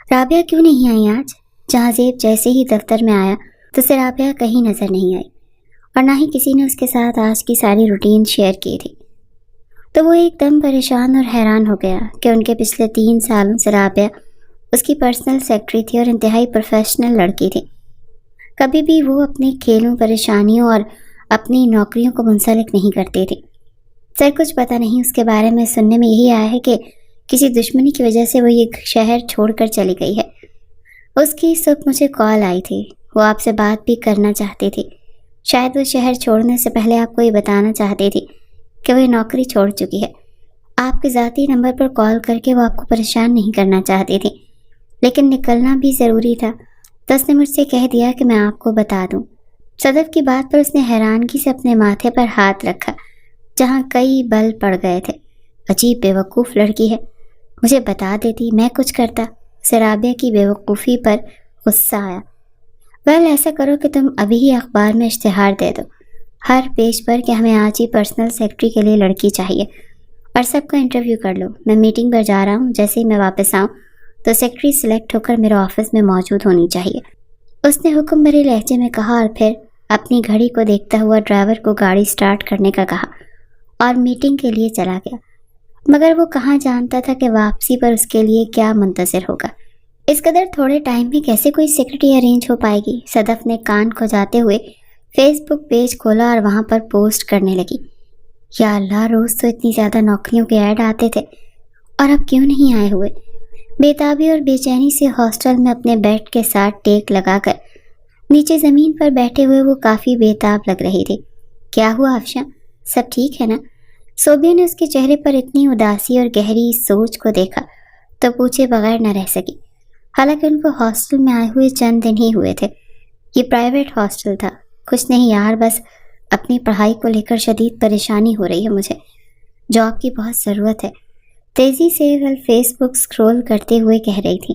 رابعہ کیوں نہیں آئی آج؟ جہاں زیب جیسے ہی دفتر میں آیا تو اسے رابعہ کہیں نظر نہیں آئی اور نہ ہی کسی نے اس کے ساتھ آج کی ساری روٹین شیئر کی تھی۔ تو وہ ایک دم پریشان اور حیران ہو گیا کہ ان کے پچھلے 3 سالوں سے رابعہ اس کی پرسنل سیکرٹری تھی اور انتہائی پروفیشنل لڑکی تھی۔ کبھی بھی وہ اپنے کھیلوں، پریشانیوں اور اپنی نوکریوں کو منسلک نہیں کرتی تھی۔ سر کچھ پتہ نہیں، اس کے بارے میں سننے میں یہی آیا ہے کہ کسی دشمنی کی وجہ سے وہ یہ شہر چھوڑ کر چلی گئی ہے۔ اس کی صبح مجھے کال آئی تھی، وہ آپ سے بات بھی کرنا چاہتی تھی۔ شاید وہ شہر چھوڑنے سے پہلے آپ کو یہ بتانا چاہتی تھی کہ وہ نوکری چھوڑ چکی ہے۔ آپ کے ذاتی نمبر پر کال کر کے وہ آپ کو پریشان نہیں کرنا چاہتی تھی، لیکن نکلنا بھی ضروری تھا، تو اس نے مجھ سے کہہ دیا کہ میں آپ کو بتا دوں۔ صدف کی بات پر اس نے حیرانگی سے اپنے ماتھے پر ہاتھ رکھا جہاں کئی بل پڑ گئے تھے۔ عجیب بیوقوف لڑکی ہے، مجھے بتا دیتی، میں کچھ کرتا۔ اسے رابعہ کی بیوقوفی پر غصہ آیا۔ ویل ایسا کرو کہ تم ابھی ہی اخبار میں اشتہار دے دو ہر پیج پر کہ ہمیں آج ہی پرسنل سیکرٹری کے لیے لڑکی چاہیے، اور سب کا انٹرویو کر لو۔ میں میٹنگ پر جا رہا ہوں، جیسے ہی میں واپس آؤں تو سیکرٹری سلیکٹ ہو کر میرے آفس میں موجود ہونی چاہیے۔ اس نے حکم بھرے لہجے میں کہا اور پھر اپنی گھڑی کو دیکھتا ہوا ڈرائیور کو گاڑی سٹارٹ کرنے کا کہا اور میٹنگ کے لیے چلا گیا۔ مگر وہ کہاں جانتا تھا کہ واپسی پر اس کے لیے کیا منتظر ہوگا۔ اس قدر تھوڑے ٹائم میں کیسے کوئی سیکرٹری ارینج ہو پائے گی؟ صدف نے کان کھجاتے ہوئے فیس بک پیج کھولا اور وہاں پر پوسٹ کرنے لگی۔ یا اللہ، روز تو اتنی زیادہ نوکریوں کے ایڈ آتے تھے اور اب کیوں نہیں آئے ہوئے؟ بےتابی اور بے چینی سے ہاسٹل میں اپنے بیڈ کے ساتھ ٹیک لگا کر نیچے زمین پر بیٹھے ہوئے وہ کافی بےتاب لگ رہی تھی۔ کیا ہوا افشاں، سب ٹھیک ہے نا؟ صوبیہ نے اس کے چہرے پر اتنی اداسی اور گہری سوچ کو دیکھا تو پوچھے بغیر نہ رہ سکی، حالانکہ ان کو ہاسٹل میں آئے ہوئے چند دن ہی ہوئے تھے۔ یہ پرائیویٹ ہاسٹل تھا۔ کچھ نہیں یار، بس اپنی پڑھائی کو لے کر شدید پریشانی ہو رہی ہے، مجھے جاب کی بہت ضرورت ہے۔ تیزی سے فیس بک سکرول کرتے ہوئے کہہ رہی تھی،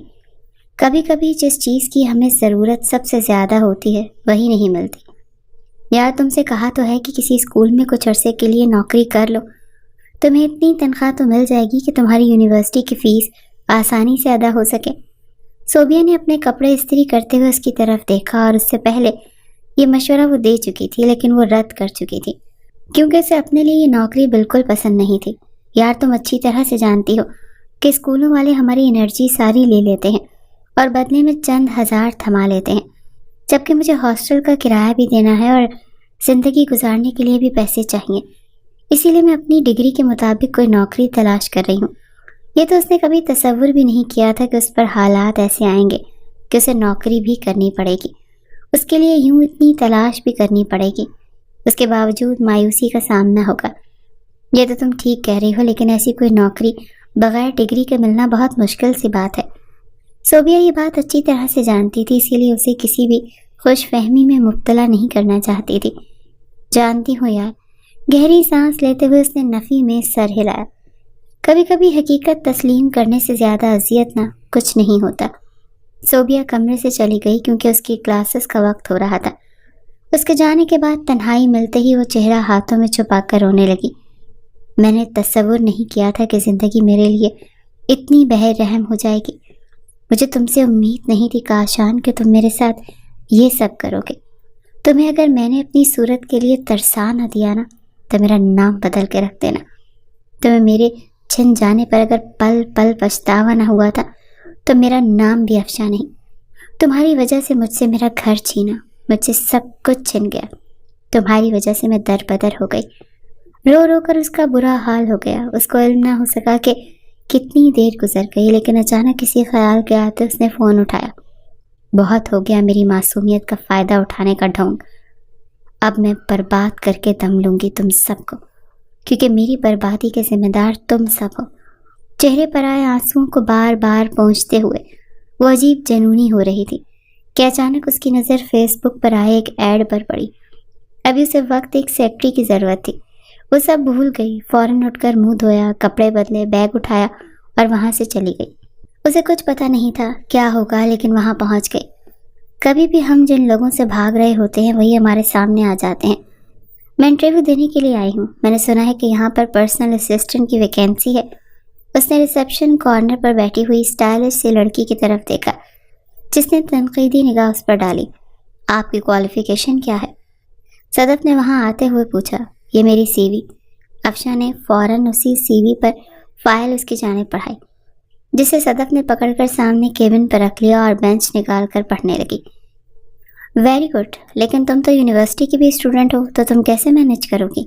کبھی کبھی جس چیز کی ہمیں ضرورت سب سے زیادہ ہوتی ہے وہی نہیں ملتی۔ یار تم سے کہا تو ہے کہ کسی اسکول میں کچھ عرصے کے لیے نوکری کر لو، تمہیں اتنی تنخواہ تو مل جائے گی کہ تمہاری یونیورسٹی کی فیس آسانی سے ادا ہو سکے۔ صوبیہ نے اپنے کپڑے استری کرتے ہوئے اس کی طرف دیکھا، اور اس سے پہلے یہ مشورہ وہ دے چکی تھی لیکن وہ رد کر چکی تھی، کیونکہ اسے اپنے لیے یہ نوکری بالکل پسند نہیں تھی۔ یار تم اچھی طرح سے جانتی ہو کہ اسکولوں والے ہماری انرجی ساری لے لیتے ہیں اور بدلے میں چند ہزار تھما لیتے ہیں، جبکہ مجھے ہاسٹل کا کرایہ بھی دینا ہے اور زندگی گزارنے کے لیے بھی پیسے چاہیے۔ اسی لیے میں اپنی ڈگری کے مطابق کوئی نوکری تلاش کر رہی ہوں۔ یہ تو اس نے کبھی تصور بھی نہیں کیا تھا کہ اس پر حالات ایسے آئیں گے کہ اسے نوکری بھی کرنی پڑے گی، اس کے لیے یوں اتنی تلاش بھی کرنی پڑے گی، اس کے باوجود مایوسی کا سامنا ہوگا۔ یہ تو تم ٹھیک کہہ رہی ہو، لیکن ایسی کوئی نوکری بغیر ڈگری کے ملنا بہت مشکل سی بات ہے۔ صوبیہ یہ بات اچھی طرح سے جانتی تھی، اسی لیے اسے کسی بھی خوش فہمی میں مبتلا نہیں کرنا چاہتی تھی۔ جانتی ہوں یار، گہری سانس لیتے ہوئے اس نے نفی میں سر ہلایا۔ کبھی کبھی حقیقت تسلیم کرنے سے زیادہ اذیت نہ کچھ نہیں ہوتا۔ صوبیہ کمرے سے چلی گئی کیونکہ اس کی کلاسز کا وقت ہو رہا تھا۔ اس کے جانے کے بعد تنہائی ملتے ہی وہ چہرہ ہاتھوں میں چھپا کر رونے لگی۔ میں نے تصور نہیں کیا تھا کہ زندگی میرے لیے اتنی بے رحم ہو جائے گی۔ مجھے تم سے امید نہیں تھی کاشان کہ تم میرے ساتھ یہ سب کرو گے۔ تمہیں اگر میں نے اپنی صورت کے لیے ترسا نہ دیا نا تو میرا نام بدل کے رکھ دینا۔ تمہیں میرے چھن جانے پر اگر پل پل پچھتاوا نہ ہوا تھا تو میرا نام بھی افشاں نہیں۔ تمہاری وجہ سے مجھ سے میرا گھر چھینا، مجھ سے سب کچھ چھن گیا، تمہاری وجہ سے میں در بدر ہو گئی۔ رو رو کر اس کا برا حال ہو گیا۔ اس کو علم نہ ہو سکا کہ کتنی دیر گزر گئی، لیکن اچانک کسی خیال کے آتے اس نے فون اٹھایا۔ بہت ہو گیا میری معصومیت کا فائدہ اٹھانے کا ڈھونگ، اب میں برباد کر کے دم لوں گی تم سب کو، کیونکہ میری بربادی کے ذمہ دار تم سب ہو۔ چہرے پر آئے آنسوؤں کو بار بار پہنچتے ہوئے وہ عجیب جنونی ہو رہی تھی کہ اچانک اس کی نظر فیس بک پر آئے ایک ایڈ پر پڑی۔ ابھی اسے وقت ایک سیکرٹری کی ضرورت تھی۔ وہ سب بھول گئی، فوراً اٹھ کر منہ دھویا، کپڑے بدلے، بیگ اٹھایا اور وہاں سے چلی گئی۔ اسے کچھ پتہ نہیں تھا کیا ہوگا، لیکن وہاں پہنچ گئی۔ کبھی بھی ہم جن لوگوں سے بھاگ رہے ہوتے ہیں وہی ہمارے سامنے آ جاتے ہیں۔ میں انٹرویو دینے کے لیے آئی ہوں۔ میں نے سنا ہے کہ یہاں پر پرسنل اسسٹنٹ کی ویکینسی ہے۔ اس نے ریسیپشن کارنر پر بیٹھی ہوئی اسٹائلش سی لڑکی کی طرف دیکھا جس نے تنقیدی نگاہ اس پر ڈالی۔ آپ کی کوالیفیکیشن کیا ہے؟ صدف نے وہاں آتے ہوئے پوچھا۔ یہ میری سی وی۔ افشاں نے فوراً اسی سی وی پر فائل اس کی جانب بڑھائی جسے صدف نے پکڑ کر سامنے کیبن پر رکھ لیا اور بینچ نکال کر پڑھنے لگی۔ ویری گڈ، لیکن تم تو یونیورسٹی کی بھی اسٹوڈنٹ ہو تو تم کیسے مینج کرو گی؟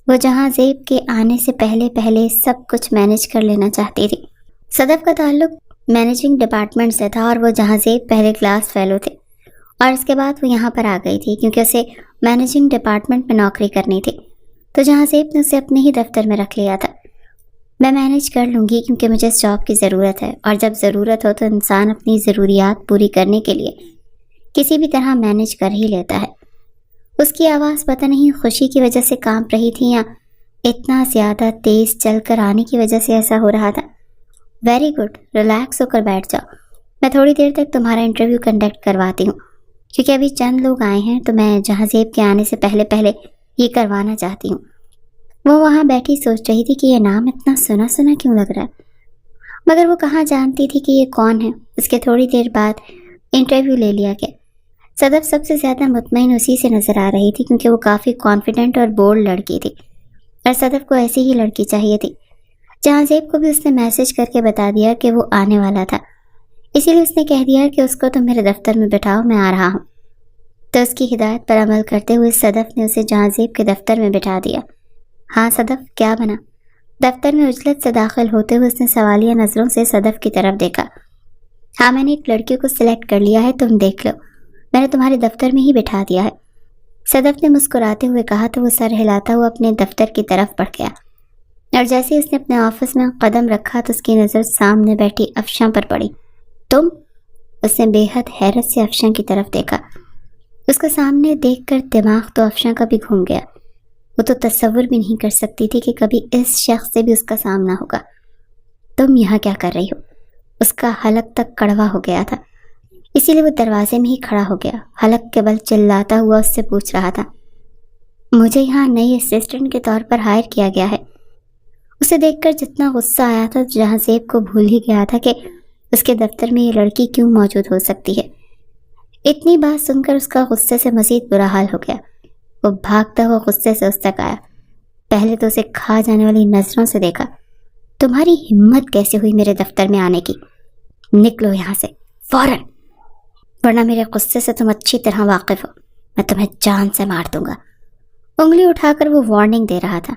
وہ جہاں زیب کے آنے سے پہلے سب کچھ مینج کر لینا چاہتی تھی۔ صدف کا تعلق مینیجنگ ڈپارٹمنٹ سے تھا اور وہ جہاں زیب پہلے کلاس فیلو تھے اور اس کے بعد وہ یہاں پر آ گئی تھی کیونکہ اسے مینیجنگ ڈپارٹمنٹ میں نوکری کرنی تھی، تو جہاں زیب نے اسے اپنے ہی دفتر میں رکھ لیا تھا۔ میں مینیج کر لوں گی کیونکہ مجھے اس جاب کی ضرورت ہے، اور جب ضرورت ہو تو انسان اپنی ضروریات پوری کرنے کے لیے کسی بھی طرح مینیج کر ہی لیتا ہے۔ اس کی آواز پتہ نہیں خوشی کی وجہ سے کانپ رہی تھی یا اتنا زیادہ تیز چل کر آنے کی وجہ سے ایسا ہو رہا تھا۔ ویری گڈ، ریلیکس ہو کر بیٹھ جاؤ، میں تھوڑی دیر تک تمہارا انٹرویو کنڈکٹ کرواتی ہوں کیونکہ ابھی چند لوگ آئے ہیں تو میں جہاں زیب کے آنے سے پہلے یہ کروانا چاہتی ہوں۔ وہ وہاں بیٹھی سوچ رہی تھی کہ یہ نام اتنا سنا سنا کیوں لگ رہا ہے، مگر وہ کہاں جانتی تھی کہ یہ کون ہے۔ اس کے تھوڑی دیر بعد انٹرویو لے لیا گیا۔ صدف سب سے زیادہ مطمئن اسی سے نظر آ رہی تھی کیونکہ وہ کافی کانفیڈنٹ اور بولڈ لڑکی تھی، اور صدف کو ایسی ہی لڑکی چاہیے تھی۔ جہاں زیب کو بھی اس نے میسج کر کے بتا دیا کہ وہ آنے والا تھا، اسی لیے اس نے کہہ دیا کہ اس کو تم میرے دفتر میں بٹھاؤ، میں آ رہا ہوں۔ تو اس کی ہدایت پر عمل کرتے ہوئے صدف نے اسے جہاں زیب کے دفتر میں بٹھا دیا۔ ہاں صدف، کیا بنا؟ دفتر میں عجلت سے داخل ہوتے ہوئے اس نے سوالیہ نظروں سے صدف کی طرف دیکھا۔ ہاں، میں نے ایک لڑکی کو سلیکٹ کر لیا ہے، تم دیکھ لو، میں نے تمہارے دفتر میں ہی بٹھا دیا ہے۔ صدف نے مسکراتے ہوئے کہا تو وہ سر ہلاتا ہوا اپنے دفتر کی طرف بڑھ گیا، اور جیسے اس نے اپنے آفس میں قدم رکھا تو اس کی نظر سامنے بیٹھی افشاں پر پڑی۔ تم؟ اس نے بے حد حیرت سے افشاں کی طرف دیکھا۔ اس کو سامنے دیکھ کر دماغ تو افشاں کا بھی گھوم گیا۔ وہ تو تصور بھی نہیں کر سکتی تھی کہ کبھی اس شخص سے بھی اس کا سامنا ہوگا۔ تم یہاں کیا کر رہی ہو؟ اس کا حلق تک کڑوا ہو گیا تھا، اسی لیے وہ دروازے میں ہی کھڑا ہو گیا، حلق کے بل چلاتا ہوا اس سے پوچھ رہا تھا۔ مجھے یہاں نئی اسسٹنٹ کے طور پر ہائر کیا گیا ہے۔ اسے دیکھ کر جتنا غصہ آیا تھا جہاں زیب کو بھول ہی گیا تھا کہ اس کے دفتر میں یہ لڑکی کیوں موجود ہو سکتی ہے۔ اتنی بات سن کر اس کا غصے سے مزید برا حال ہو گیا۔ وہ بھاگتا ہوا غصے سے اس تک آیا، پہلے تو اسے کھا جانے والی نظروں سے دیکھا۔ تمہاری ہمت کیسے ہوئی میرے دفتر میں آنے کی؟ نکلو یہاں سے فوراً، ورنہ میرے غصے سے تم اچھی طرح واقف ہو، میں تمہیں جان سے مار دوں گا۔ انگلی اٹھا کر وہ وارننگ دے رہا تھا۔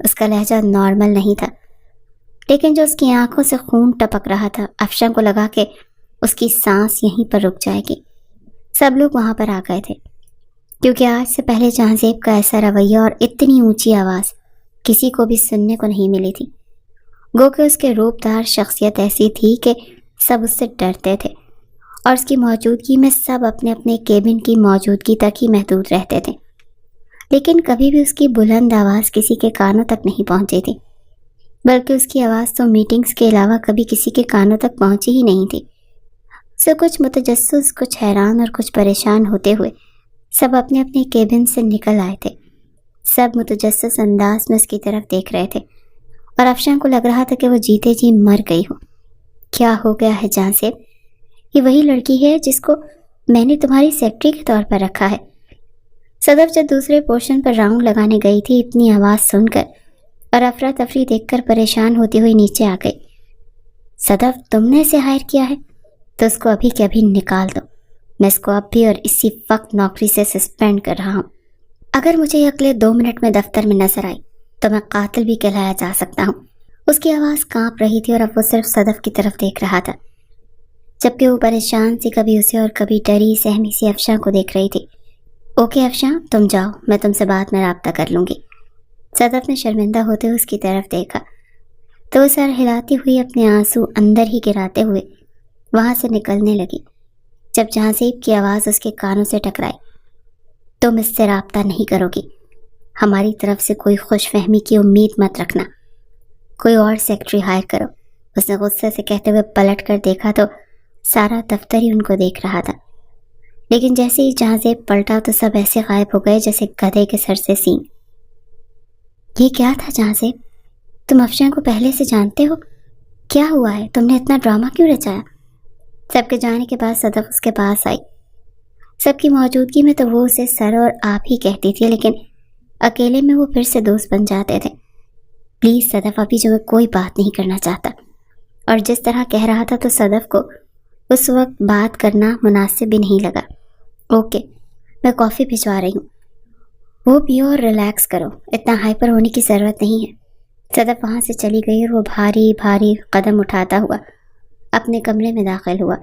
اس کا لہجہ نارمل نہیں تھا، لیکن جو اس کی آنکھوں سے خون ٹپک رہا تھا، افشاں کو لگا کہ اس کی سانس یہیں پر رک جائے گی۔ سب لوگ وہاں پر آ گئے تھے کیونکہ آج سے پہلے جہاں زیب کا ایسا رویہ اور اتنی اونچی آواز کسی کو بھی سننے کو نہیں ملی تھی۔ گو کہ اس کے روپ دار شخصیت ایسی تھی کہ سب اس سے ڈرتے تھے، اور اس کی موجودگی میں سب اپنے اپنے کیبن کی موجودگی تک ہی محدود رہتے تھے، لیکن کبھی بھی اس کی بلند آواز کسی کے کانوں تک نہیں پہنچی تھی، بلکہ اس کی آواز تو میٹنگز کے علاوہ کبھی کسی کے کانوں تک پہنچی ہی نہیں تھی۔ سو کچھ متجسس، کچھ حیران اور کچھ پریشان ہوتے ہوئے سب اپنے اپنے کیبن سے نکل آئے تھے۔ سب متجسس انداز میں اس کی طرف دیکھ رہے تھے، اور افشاں کو لگ رہا تھا کہ وہ جیتے جی مر گئی ہو۔ کیا ہو گیا ہے جہاں زیب؟ یہ وہی لڑکی ہے جس کو میں نے تمہاری سیکرٹری کے طور پر رکھا ہے۔ صدف جب دوسرے پورشن پر راؤنڈ لگانے گئی تھی، اتنی آواز سن کر اور افراتفری دیکھ کر پریشان ہوتی ہوئی نیچے آ گئی۔ صدف، تم نے اسے ہائر کیا ہے تو اس کو ابھی کے ابھی نکال دو، میں اس کو اب بھی اور اسی وقت نوکری سے سسپینڈ کر رہا ہوں۔ اگر مجھے اگلے 2 منٹ میں دفتر میں نظر آئی تو میں قاتل بھی کہلایا جا سکتا ہوں۔ اس کی آواز کانپ رہی تھی اور اب وہ صرف صدف کی طرف دیکھ رہا تھا، جبکہ وہ پریشان سی، کبھی اسے اور کبھی ڈری سہمی سی افشاں کو دیکھ رہی تھی۔ اوکے افشاں، تم جاؤ، میں تم سے بعد میں رابطہ کر لوں گی۔ صدف نے شرمندہ ہوتے ہوئے اس کی طرف دیکھا تو وہ سر ہلاتی ہوئی اپنے آنسو اندر ہی گراتے ہوئے وہاں سے نکلنے لگی۔ جب جہاں زیب کی آواز اس کے کانوں سے ٹکرائی، تم اس سے رابطہ نہیں کرو گی، ہماری طرف سے کوئی خوش فہمی کی امید مت رکھنا، کوئی اور سیکرٹری ہائر کرو۔ اس نے غصے سے کہتے ہوئے پلٹ کر دیکھا تو سارا دفتر ہی ان کو دیکھ رہا تھا، لیکن جیسے ہی جہاں زیب پلٹا تو سب ایسے غائب ہو گئے جیسے گدھے کے سر سے سینگ۔ یہ کیا تھا جہاں زیب؟ تم افشاں کو پہلے سے جانتے ہو؟ کیا ہوا ہے؟ تم نے اتنا ڈرامہ کیوں رچایا؟ سب کے جانے کے بعد صدف اس کے پاس آئی۔ سب کی موجودگی میں تو وہ اسے سر اور آپ ہی کہتی تھی، لیکن اکیلے میں وہ پھر سے دوست بن جاتے تھے۔ پلیز صدف، ابھی جو میں کوئی بات نہیں کرنا چاہتا۔ اور جس طرح کہہ رہا تھا تو صدف کو اس وقت بات کرنا مناسب بھی نہیں لگا۔ اوکے، میں کافی بھجوا رہی ہوں، وہ پیو اور ریلیکس کرو، اتنا ہائپر ہونے کی ضرورت نہیں ہے۔ صدف وہاں سے چلی گئی اور وہ بھاری بھاری قدم اٹھاتا ہوا اپنے کمرے میں داخل ہوا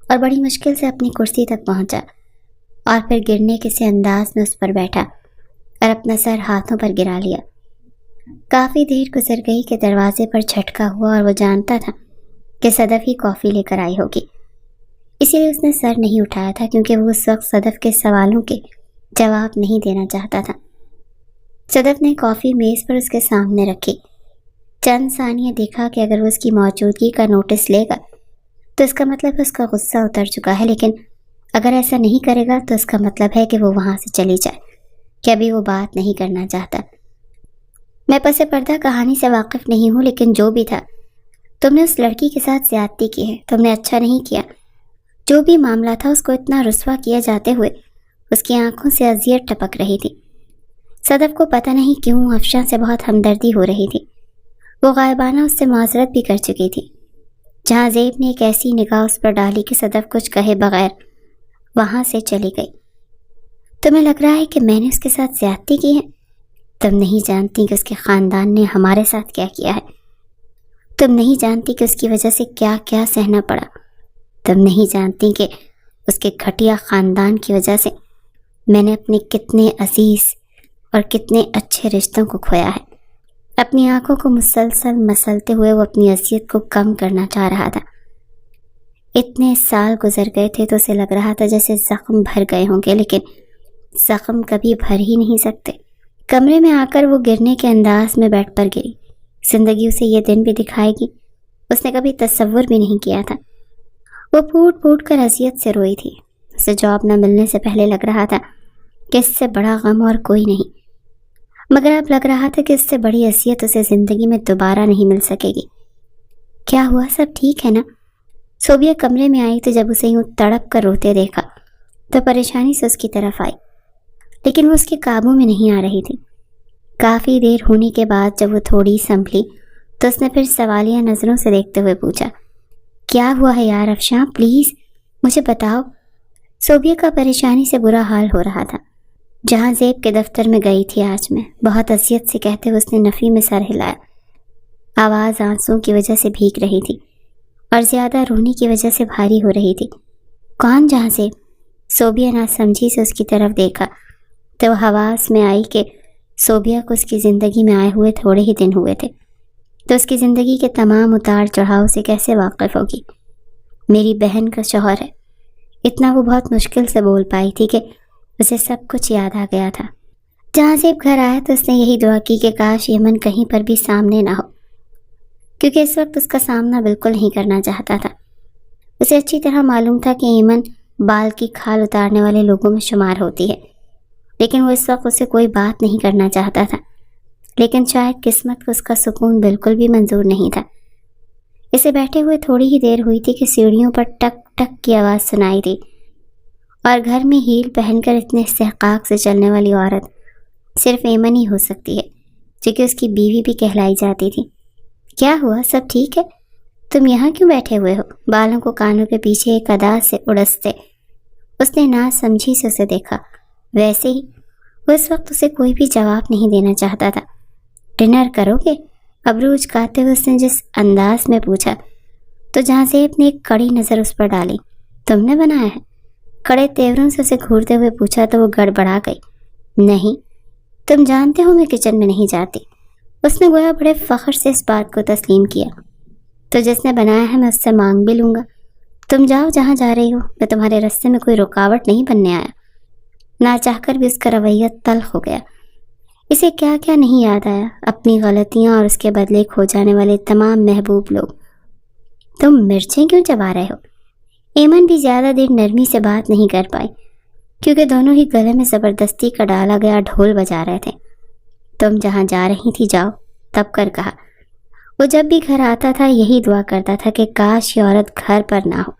اور بڑی مشکل سے اپنی کرسی تک پہنچا اور پھر گرنے کسی انداز میں اس پر بیٹھا اور اپنا سر ہاتھوں پر گرا لیا۔ کافی دیر گزر گئی کہ دروازے پر جھٹکا ہوا اور وہ جانتا تھا کہ صدف ہی کافی لے کر آئی ہوگی، اسی لیے اس نے سر نہیں اٹھایا تھا کیونکہ وہ اس وقت صدف کے سوالوں کے جواب نہیں دینا چاہتا تھا۔ صدف نے کافی میز پر اس کے سامنے رکھی۔ چند ثانیہ دیکھا کہ اگر وہ اس کی موجودگی کا نوٹس لے گا تو اس کا مطلب اس کا غصہ اتر چکا ہے، لیکن اگر ایسا نہیں کرے گا تو اس کا مطلب ہے کہ وہ وہاں سے چلی جائے، کہ ابھی وہ بات نہیں کرنا چاہتا۔ میں پس پردہ کہانی سے واقف نہیں ہوں، لیکن جو بھی تھا تم نے اس لڑکی کے ساتھ زیادتی کی ہے، تم نے اچھا نہیں کیا۔ جو بھی معاملہ تھا اس کو اتنا رسوا کیا جاتے ہوئے اس کی آنکھوں سے اذیت ٹپک رہی تھی۔ صدف کو پتہ نہیں کیوں افشاں سے بہت ہمدردی ہو رہی تھی۔ وہ غائبانہ اس سے معذرت بھی کر چکی تھی۔ جہاں زیب نے ایک ایسی نگاہ اس پر ڈالی کہ صدف کچھ کہے بغیر وہاں سے چلی گئی۔ تمہیں لگ رہا ہے کہ میں نے اس کے ساتھ زیادتی کی ہے؟ تم نہیں جانتی کہ اس کے خاندان نے ہمارے ساتھ کیا کیا ہے۔ تم نہیں جانتی کہ اس کی وجہ سے کیا کیا سہنا پڑا۔ تم نہیں جانتی کہ اس کے گھٹیا خاندان کی وجہ سے میں نے اپنے کتنے عزیز اور کتنے اچھے رشتوں کو کھویا ہے۔ اپنی آنکھوں کو مسلسل مسلتے ہوئے وہ اپنی اذیت کو کم کرنا چاہ رہا تھا۔ اتنے سال گزر گئے تھے تو اسے لگ رہا تھا جیسے زخم بھر گئے ہوں گے، لیکن زخم کبھی بھر ہی نہیں سکتے۔ کمرے میں آ کر وہ گرنے کے انداز میں بیڈ پر گری۔ زندگی اسے یہ دن بھی دکھائے گی، اس نے کبھی تصور بھی نہیں کیا تھا۔ وہ پھوٹ پھوٹ کر اذیت سے روئی تھی۔ اسے جاب نہ ملنے سے پہلے لگ رہا تھا کہ اس سے بڑا غم اور کوئی نہیں، مگر اب لگ رہا تھا کہ اس سے بڑی اذیت اسے زندگی میں دوبارہ نہیں مل سکے گی۔ کیا ہوا؟ سب ٹھیک ہے نا؟ صوبیہ کمرے میں آئی تو جب اسے یوں تڑپ کر روتے دیکھا تو پریشانی سے اس کی طرف آئی، لیکن وہ اس کے قابو میں نہیں آ رہی تھی۔ کافی دیر ہونے کے بعد جب وہ تھوڑی سنبھلی تو اس نے پھر سوالیہ نظروں سے دیکھتے ہوئے پوچھا، کیا ہوا ہے یار افشاں؟ پلیز مجھے بتاؤ۔ صوبیہ کا پریشانی سے برا حال ہو رہا تھا۔ جہاں زیب کے دفتر میں گئی تھی آج میں، بہت اذیت سے کہتے ہوئے اس نے نفی میں سر ہلایا۔ آواز آنسوں کی وجہ سے بھیگ رہی تھی اور زیادہ رونے کی وجہ سے بھاری ہو رہی تھی۔ کون جہاں زیب؟ صوبیہ نہ سمجھی سے اس کی طرف دیکھا تو وہ حواس میں آئی کہ صوبیہ کو اس کی زندگی میں آئے ہوئے تھوڑے ہی دن ہوئے تھے، تو اس کی زندگی کے تمام اتار چڑھاؤ سے کیسے واقف ہوگی؟ میری بہن کا شوہر ہے، اتنا وہ بہت مشکل سے بول پائی تھی کہ اسے سب کچھ یاد آ گیا تھا۔ جہاں زیب گھر آیا تو اس نے یہی دعا کی کہ کاش یمن کہیں پر بھی سامنے نہ ہو، کیونکہ اس وقت اس کا سامنا بالکل نہیں کرنا چاہتا تھا۔ اسے اچھی طرح معلوم تھا کہ ایمن بال کی کھال اتارنے والے لوگوں میں شمار ہوتی ہے، لیکن وہ اس وقت اسے کوئی بات نہیں کرنا چاہتا تھا۔ لیکن شاید قسمت کو اس کا سکون بالکل بھی منظور نہیں تھا۔ اسے بیٹھے ہوئے تھوڑی ہی دیر ہوئی تھی کہ سیڑھیوں پر ٹک ٹک کی آواز سنائی دی، اور گھر میں ہیل پہن کر اتنے استحقاق سے چلنے والی عورت صرف ایمن ہی ہو سکتی ہے، جو کہ اس کی بیوی بھی کہلائی جاتی تھی۔ کیا ہوا؟ سب ٹھیک ہے؟ تم یہاں کیوں بیٹھے ہوئے ہو؟ بالوں کو کانوں کے پیچھے ایک ادا سے اڑستے اس نے نا سمجھی سے اسے دیکھا۔ ویسے ہی وہ اس وقت اسے کوئی بھی جواب نہیں دینا چاہتا تھا۔ ڈنر کرو گے؟ ابرو اچکاتے ہوئے اس نے جس انداز میں پوچھا تو جہاں زیب نے ایک کڑی نظر اس پر ڈالی۔ تم نے بنایا ہے؟ کڑے تیوروں سے اسے گھورتے ہوئے پوچھا تو وہ گڑبڑا گئی۔ نہیں، تم جانتے ہو میں کچن میں نہیں جاتی۔ اس نے گویا بڑے فخر سے اس بات کو تسلیم کیا۔ تو جس نے بنایا ہے میں اس سے مانگ بھی لوں گا۔ تم جاؤ جہاں جا رہی ہو، میں تمہارے راستے میں کوئی رکاوٹ نہیں بننے آیا۔ نہ چاہ کر بھی اس کا رویہ تلخ ہو گیا۔ اسے کیا کیا نہیں یاد آیا، اپنی غلطیاں اور اس کے بدلے کھو جانے والے تمام محبوب لوگ۔ تم مرچیں کیوں چبا رہے ہو؟ ایمن بھی زیادہ دیر نرمی سے بات نہیں کر پائی، کیونکہ دونوں ہی گلے میں زبردستی کا ڈالا گیا ڈھول بجا رہے تھے۔ تم جہاں جا رہی تھی جاؤ، تب کر کہا۔ وہ جب بھی گھر آتا تھا یہی دعا کرتا تھا کہ کاش یہ عورت گھر پر نہ ہو،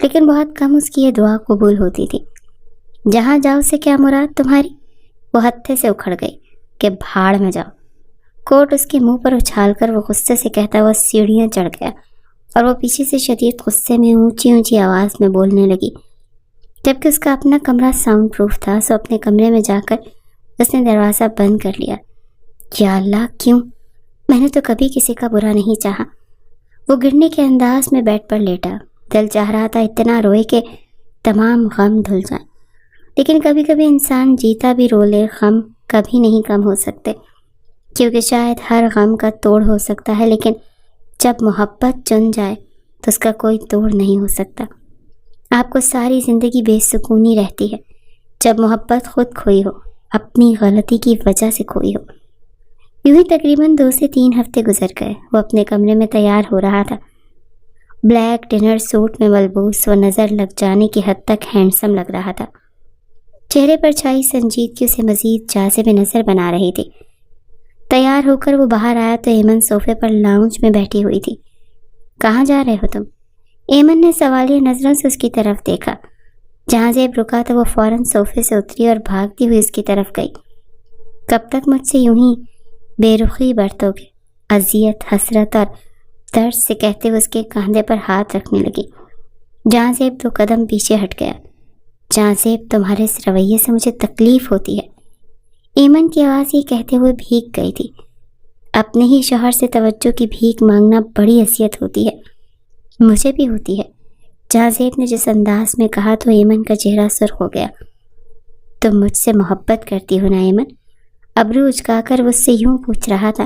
لیکن بہت کم اس کی یہ دعا قبول ہوتی تھی۔ جہاں جاؤ سے کیا مراد تمہاری؟ وہ ہتھے سے اکھڑ گئی کہ بھاڑ میں جاؤ۔ کوٹ اس کے منہ پر اچھال کر وہ غصے سے کہتا ہوا سیڑھیاں چڑھ گیا اور وہ پیچھے سے شدید غصے میں اونچی اونچی آواز میں بولنے لگی۔ جبکہ اس کا اپنا کمرہ ساؤنڈ پروف تھا، سو اپنے کمرے میں جا کر اس نے دروازہ بند کر لیا۔ یا اللہ، کیوں؟ میں نے تو کبھی کسی کا برا نہیں چاہا۔ وہ گرنے کے انداز میں بیڈ پر لیٹا۔ دل چاہ رہا تھا اتنا روئے کہ تمام غم دھل جائیں، لیکن کبھی کبھی انسان جیتا بھی رو لے، غم کبھی نہیں کم ہو سکتے، کیونکہ شاید ہر غم کا توڑ ہو سکتا ہے، لیکن جب محبت چن جائے تو اس کا کوئی توڑ نہیں ہو سکتا۔ آپ کو ساری زندگی بے سکونی رہتی ہے جب محبت خود کھوئی ہو، اپنی غلطی کی وجہ سے کھوئی ہو۔ یوں ہی تقریباً 2 سے 3 ہفتے گزر گئے۔ وہ اپنے کمرے میں تیار ہو رہا تھا، بلیک ڈنر سوٹ میں ملبوس، وہ نظر لگ جانے کی حد تک ہینڈسم لگ رہا تھا۔ چہرے پر چھائی سنجیدگی اسے مزید جاذب نظر بنا رہی تھی۔ تیار ہو کر وہ باہر آیا تو ایمن صوفے پر لاؤنج میں بیٹھی ہوئی تھی۔ کہاں جا رہے ہو تم؟ ایمن نے سوالیہ نظروں سے اس کی طرف دیکھا۔ جہاں زیب رکا تو وہ فوراً صوفے سے اتری اور بھاگتی ہوئی اس کی طرف گئی۔ کب تک مجھ سے یوں ہی بے رخی برتو گے؟ اذیت، حسرت اور درد سے کہتے ہوئے اس کے کاندھے پر ہاتھ رکھنے لگی۔ جہاں زیب 2 قدم پیچھے ہٹ گیا۔ جہاں زیب، تمہارے اس رویے سے مجھے تکلیف ہوتی ہے۔ ایمن کی آواز یہ کہتے ہوئے بھیگ گئی تھی۔ اپنے ہی شوہر سے توجہ کی بھیک مانگنا بڑی اذیت ہوتی ہے، مجھے بھی ہوتی ہے۔ جہاں زیب نے جس انداز میں کہا تو ایمن کا چہرہ سرخ ہو گیا۔ تم مجھ سے محبت کرتی ہو نا ایمن؟ ابرو اچکا کر وہ اس سے یوں پوچھ رہا تھا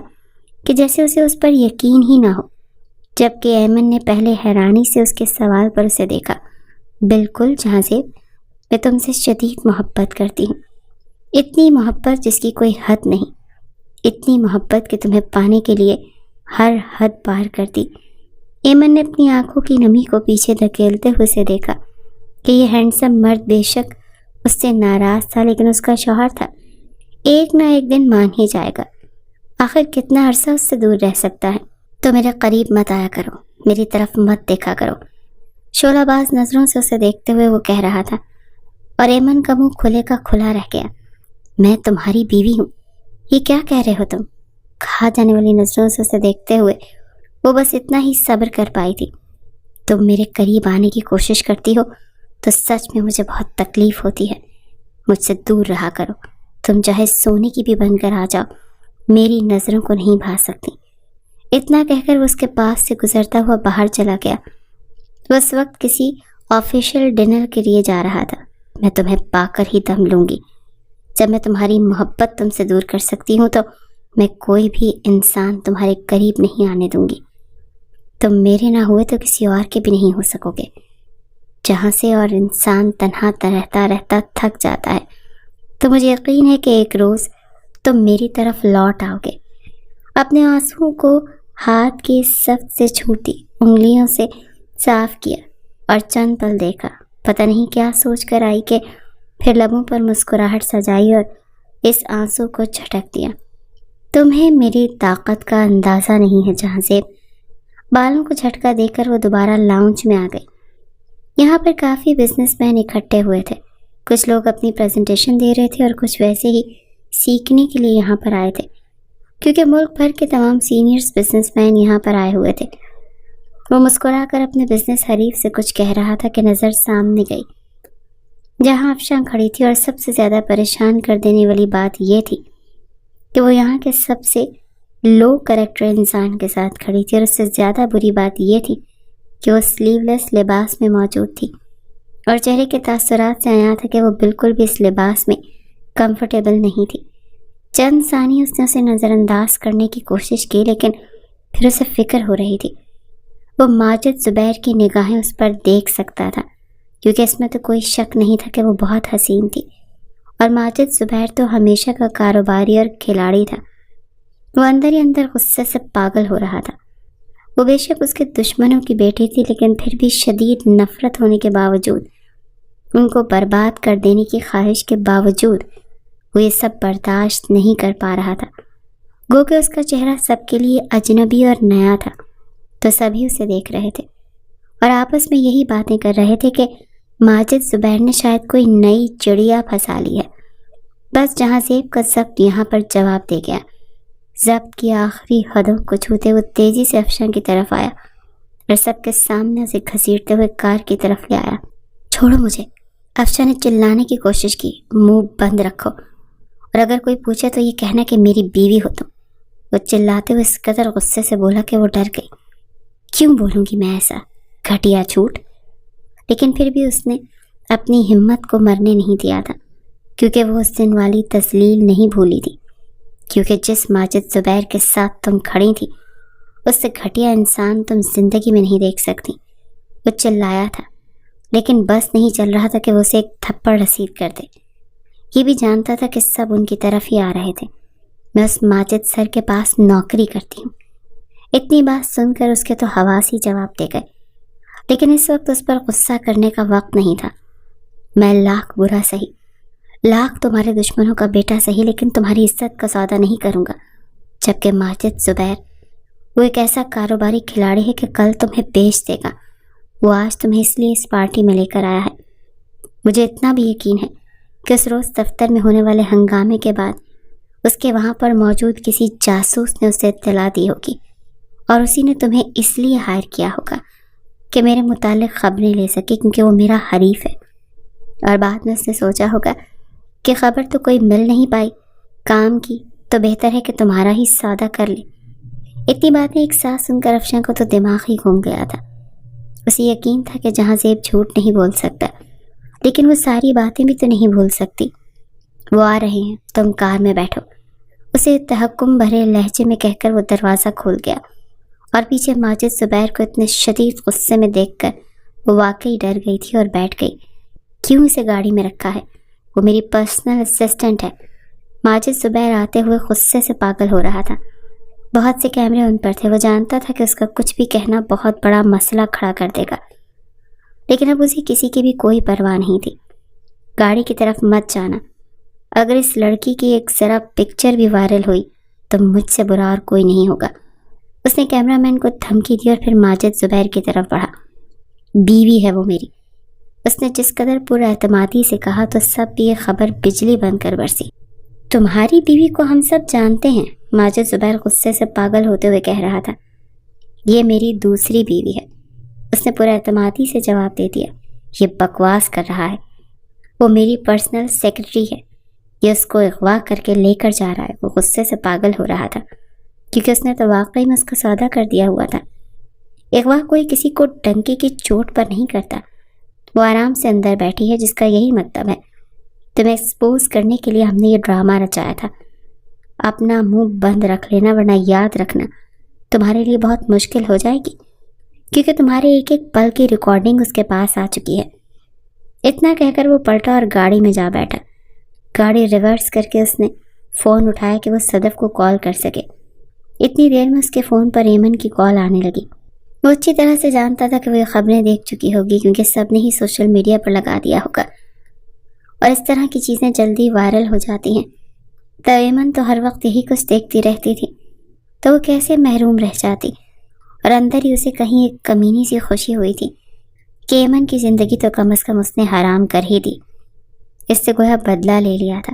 کہ جیسے اسے اس پر یقین ہی نہ ہو، جبکہ ایمن نے پہلے حیرانی سے اس کے سوال پر اسے دیکھا۔ بالکل جہاں زیب، میں تم سے شدید محبت کرتی ہوں، اتنی محبت جس کی کوئی حد نہیں، اتنی محبت کہ تمہیں پانے کے لیے ہر حد پار کرتی۔ ایمن نے اپنی آنکھوں کی نمی کو پیچھے دھکیلتے ہوئے اسے دیکھا کہ یہ ہینڈسم مرد بے شک اس سے ناراض تھا، لیکن اس کا شوہر تھا، ایک نہ ایک دن مان ہی جائے گا۔ آخر کتنا عرصہ اس سے دور رہ سکتا ہے؟ تو میرے قریب مت آیا کرو، میری طرف مت دیکھا کرو، شعلہ باز نظروں سے اسے دیکھتے ہوئے وہ کہہ رہا تھا، اور ایمن کا منہ کھلے کا کھلا رہ گیا۔ میں تمہاری بیوی ہوں، یہ کیا کہہ رہے ہو تم؟ کھا جانے والی نظروں سے اسے دیکھتے ہوئے وہ بس اتنا ہی صبر کر پائی تھی۔ تم میرے قریب آنے کی کوشش کرتی ہو تو سچ میں مجھے بہت تکلیف ہوتی ہے، مجھ سے دور رہا کرو۔ تم چاہے سونے کی بھی بن کر آ جاؤ، میری نظروں کو نہیں بھا سکتی۔ اتنا کہہ کر وہ اس کے پاس سے گزرتا ہوا باہر چلا گیا۔ وہ اس وقت کسی آفیشیل ڈنر کے لیے جا رہا تھا۔ میں تمہیں پا کر ہی دم لوں گی۔ جب میں تمہاری محبت تم سے دور کر سکتی ہوں تو میں کوئی بھی انسان تمہارے قریب نہیں آنے دوں گی۔ تم میرے نہ ہوئے تو کسی اور کے بھی نہیں ہو سکو گے۔ جہاں سے اور انسان تنہا رہتا رہتا تھک جاتا ہے، تو مجھے یقین ہے کہ ایک روز تم میری طرف لوٹ آؤ گے۔ اپنے آنسوؤں کو ہاتھ کی سخت سے چھوٹی انگلیوں سے صاف کیا اور چند پل دیکھا۔ پتہ نہیں کیا سوچ کر آئی کہ پھر لبوں پر مسکراہٹ سجائی اور اس آنسو کو جھٹک دیا۔ تمہیں میری طاقت کا اندازہ نہیں ہے جہاں زیب۔ بالوں کو جھٹکا دے کر وہ دوبارہ لاؤنج میں آ گئی۔ یہاں پر کافی بزنس مین اکٹھے ہوئے تھے، کچھ لوگ اپنی پریزنٹیشن دے رہے تھے اور کچھ ویسے ہی سیکھنے کے لیے یہاں پر آئے تھے، کیونکہ ملک بھر کے تمام سینئرز بزنس مین یہاں پر آئے ہوئے تھے۔ وہ مسکرا کر اپنے بزنس حریف سے کچھ کہہ رہا تھا کہ نظر سامنے گئی جہاں افشاں کھڑی تھی، اور سب سے زیادہ پریشان کر دینے والی بات یہ تھی کہ وہ یہاں کے سب سے لو کریکٹر انسان کے ساتھ کھڑی تھی، اور اس سے زیادہ بری بات یہ تھی کہ وہ سلیو لیس لباس میں موجود تھی، اور چہرے کے تاثرات سے آیا تھا کہ وہ بالکل بھی اس لباس میں کمفرٹیبل نہیں تھی۔ چند ثانیے اس نے اسے نظر انداز کرنے کی کوشش کی، لیکن پھر اسے فکر ہو رہی تھی۔ وہ ماجد زبیر کی نگاہیں اس پر دیکھ سکتا تھا، کیونکہ اس میں تو کوئی شک نہیں تھا کہ وہ بہت حسین تھی، اور ماجد زبیر تو ہمیشہ کا کاروباری اور کھلاڑی تھا۔ وہ اندر ہی اندر غصے سے پاگل ہو رہا تھا۔ وہ بے شک اس کے دشمنوں کی بیٹی تھی، لیکن پھر بھی شدید نفرت ہونے کے باوجود، ان کو برباد کر دینے کی خواہش کے باوجود وہ یہ سب برداشت نہیں کر پا رہا تھا۔ گو کہ اس کا چہرہ سب کے لیے اجنبی اور نیا تھا، تو سبھی اسے دیکھ رہے تھے اور آپس میں یہی باتیں کر رہے تھے کہ ماجد زبیر نے شاید کوئی نئی چڑیا پھنسا لی ہے۔ بس جہاں زیب کا ضبط یہاں پر جواب دے گیا۔ ضبط کی آخری حدوں کو چھوتے وہ تیزی سے افشاں کی طرف آیا اور سب کے سامنے اسے گھسیٹتے ہوئے کار کی طرف لے آیا۔ چھوڑو مجھے، افشاں نے چلانے کی کوشش کی۔ منہ بند رکھو، اور اگر کوئی پوچھے تو یہ کہنا کہ میری بیوی ہو تم۔ وہ چلاتے ہوئے اس قدر غصے سے بولا کہ وہ ڈر گئی۔ کیوں بولوں گی میں ایسا گھٹیا جھوٹ؟ لیکن پھر بھی اس نے اپنی ہمت کو مرنے نہیں دیا تھا، کیونکہ وہ اس دن والی تذلیل نہیں بھولی تھی، کیونکہ جس ماجد زبیر کے ساتھ تم کھڑی تھی اس سے گھٹیا انسان تم زندگی میں نہیں دیکھ سکتی۔ وہ چلایا تھا، لیکن بس نہیں چل رہا تھا کہ وہ اسے ایک تھپڑ رسید کر دے۔ یہ بھی جانتا تھا کہ سب ان کی طرف ہی آ رہے تھے۔ میں اس ماجد سر کے پاس نوکری کرتی ہوں۔ اتنی بات سن کر اس کے تو حواس ہی جواب دے گئے، لیکن اس وقت اس پر غصہ کرنے کا وقت نہیں تھا۔ میں لاکھ برا سہی، لاکھ تمہارے دشمنوں کا بیٹا سہی، لیکن تمہاری عزت کا سودا نہیں کروں گا۔ جبکہ ماجد زبیر وہ ایک ایسا کاروباری کھلاڑی ہے کہ کل تمہیں بیچ دے گا۔ وہ آج تمہیں اس لیے اس پارٹی میں لے کر آیا ہے۔ مجھے اتنا بھی یقین ہے کہ اس روز دفتر میں ہونے والے ہنگامے کے بعد اس کے وہاں پر موجود کسی جاسوس نے اسے اطلاع دی ہوگی، اور اسی نے تمہیں اس لیے ہائر کیا ہوگا کہ میرے متعلق خبریں لے سکے، کیونکہ وہ میرا حریف ہے۔ اور بعد میں اس نے سوچا ہوگا کہ خبر تو کوئی مل نہیں پائی کام کی، تو بہتر ہے کہ تمہارا ہی سودا کر لے۔ اتنی باتیں ایک ساتھ سن کر افشاں کو تو دماغ ہی گھوم گیا تھا۔ اسے یقین تھا کہ جہاں زیب جھوٹ نہیں بول سکتا، لیکن وہ ساری باتیں بھی تو نہیں بھول سکتی۔ وہ آ رہے ہیں، تم کار میں بیٹھو، اسے تحکم بھرے لہجے میں کہہ کر وہ دروازہ کھول گیا، اور پیچھے ماجد زبیر کو اتنے شدید غصے میں دیکھ کر وہ واقعی ڈر گئی تھی اور بیٹھ گئی۔ کیوں اسے گاڑی میں رکھا ہے؟ وہ میری پرسنل اسسٹنٹ ہے۔ ماجد زبیر آتے ہوئے غصے سے پاگل ہو رہا تھا۔ بہت سے کیمرے ان پر تھے، وہ جانتا تھا کہ اس کا کچھ بھی کہنا بہت بڑا مسئلہ کھڑا کر دے گا، لیکن اب اسے کسی کی بھی کوئی پرواہ نہیں تھی۔ گاڑی کی طرف مت جانا، اگر اس لڑکی کی ایک ذرا پکچر بھی وائرل ہوئی تو مجھ سے برا اور کوئی نہیں ہوگا۔ اس نے کیمرہ مین کو دھمکی دی اور پھر ماجد زبیر کی طرف بڑھا۔ بیوی ہے وہ میری، اس نے جس قدر پر اعتمادی سے کہا تو سب بھی یہ خبر بجلی بن کر برسی۔ تمہاری بیوی کو ہم سب جانتے ہیں، ماجد زبیر غصے سے پاگل ہوتے ہوئے کہہ رہا تھا۔ یہ میری دوسری بیوی ہے، اس نے پر اعتمادی سے جواب دے دیا۔ یہ بکواس کر رہا ہے، وہ میری پرسنل سیکرٹری ہے، یہ اس کو اغوا کر کے لے کر جا رہا ہے۔ وہ غصے سے پاگل ہو رہا تھا، کیونکہ اس نے تو واقعی میں اس کا سودا کر دیا ہوا تھا۔ اغوا کوئی کسی کو ڈنکے کی چوٹ پر نہیں کرتا، وہ آرام سے اندر بیٹھی ہے، جس کا یہی مطلب ہے تمہیں ایکسپوز کرنے کے لیے ہم نے یہ ڈرامہ رچایا تھا۔ اپنا منہ بند رکھ لینا، ورنہ یاد رکھنا تمہارے لیے بہت مشکل ہو جائے گی، کیونکہ تمہارے ایک ایک پل کی ریکارڈنگ اس کے پاس آ چکی ہے۔ اتنا کہہ کر وہ پلٹا اور گاڑی میں جا بیٹھا۔ گاڑی ریورس کر کے اس نے فون اٹھایا کہ وہ صدف کو کال کر سکے۔ اتنی دیر میں اس کے فون پر ایمن کی کال آنے لگی۔ وہ اچھی طرح سے جانتا تھا کہ وہ یہ خبریں دیکھ چکی ہوگی، کیونکہ سب نے ہی سوشل میڈیا پر لگا دیا ہوگا، اور اس طرح کی چیزیں جلدی وائرل ہو جاتی ہیں۔ تو ایمن تو ہر وقت یہی کچھ دیکھتی رہتی تھی، تو وہ کیسے محروم رہ جاتی، اور اندر ہی اسے کہیں ایک کمینی سی خوشی ہوئی تھی کہ ایمن کی زندگی تو کم از کم اس نے حرام کر ہی دی، اس سے گویا بدلہ لے لیا تھا۔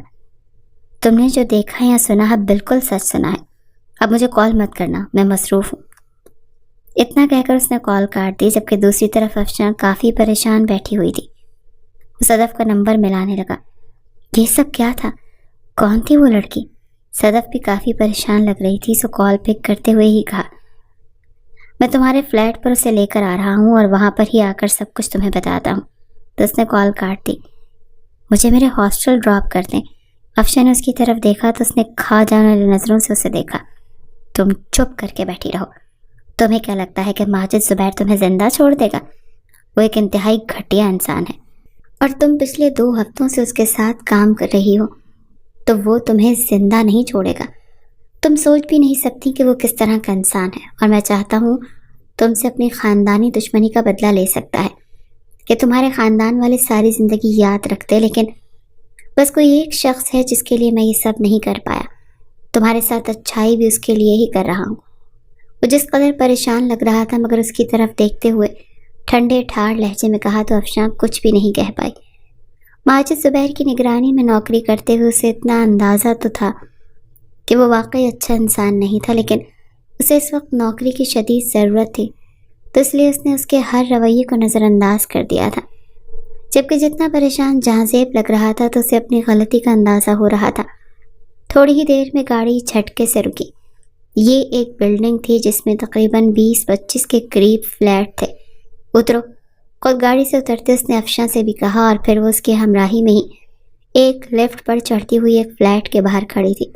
تم نے جو دیکھا یا سنا ہے بالکل سچ سنا ہے، اب مجھے کال مت کرنا، میں مصروف ہوں۔ اتنا کہہ کر اس نے کال کاٹ دی، جبکہ دوسری طرف افشاں کافی پریشان بیٹھی ہوئی تھی۔ وہ صدف کا نمبر ملانے لگا۔ یہ سب کیا تھا؟ کون تھی وہ لڑکی؟ صدف بھی کافی پریشان لگ رہی تھی، سو کال پک کرتے ہوئے ہی کہا، میں تمہارے فلیٹ پر اسے لے کر آ رہا ہوں، اور وہاں پر ہی آ کر سب کچھ تمہیں بتاتا ہوں۔ تو اس نے کال کاٹ دی۔ مجھے میرے ہاسٹل ڈراپ کر دیں۔ افشاں نے اس کی طرف دیکھا تو اس نے کھا جانے والی نظروں سے اسے دیکھا۔ تم چپ کر کے بیٹھی رہو، تمہیں کیا لگتا ہے کہ ماجد زبیر تمہیں زندہ چھوڑ دے گا؟ وہ ایک انتہائی گھٹیا انسان ہے، اور تم پچھلے 2 ہفتوں سے اس کے ساتھ کام کر رہی ہو، تو وہ تمہیں زندہ نہیں چھوڑے گا۔ تم سوچ بھی نہیں سکتی کہ وہ کس طرح کا انسان ہے، اور میں چاہتا ہوں تم سے اپنی خاندانی دشمنی کا بدلہ لے سکتا ہے کہ تمہارے خاندان والے ساری زندگی یاد رکھتے، لیکن بس کوئی ایک شخص ہے جس کے لیے میں یہ سب نہیں کر پایا۔ تمہارے ساتھ اچھائی بھی اس کے لیے ہی کر رہا ہوں۔ وہ جس قدر پریشان لگ رہا تھا مگر اس کی طرف دیکھتے ہوئے ٹھنڈے ٹھار لہجے میں کہا تو افشاں کچھ بھی نہیں کہہ پائی۔ ماجد زبیر کی نگرانی میں نوکری کرتے ہوئے اسے اتنا اندازہ تو تھا کہ وہ واقعی اچھا انسان نہیں تھا، لیکن اسے اس وقت نوکری کی شدید ضرورت تھی، تو اس لیے اس نے اس کے ہر رویے کو نظر انداز کر دیا تھا۔ جبکہ جتنا پریشان جہازیب لگ رہا تھا تو اسے اپنی غلطی کا اندازہ ہو رہا تھا۔ تھوڑی ہی دیر میں گاڑی جھٹکے سے رکی۔ یہ ایک بلڈنگ تھی جس میں تقریباً 20-25 کے قریب فلیٹ تھے۔ اترو۔ خود گاڑی سے اترتے اس نے افشاں سے بھی کہا اور پھر وہ اس کے ہمراہی میں ہی ایک لفٹ پر چڑھتی ہوئی ایک فلیٹ کے باہر کھڑی تھی۔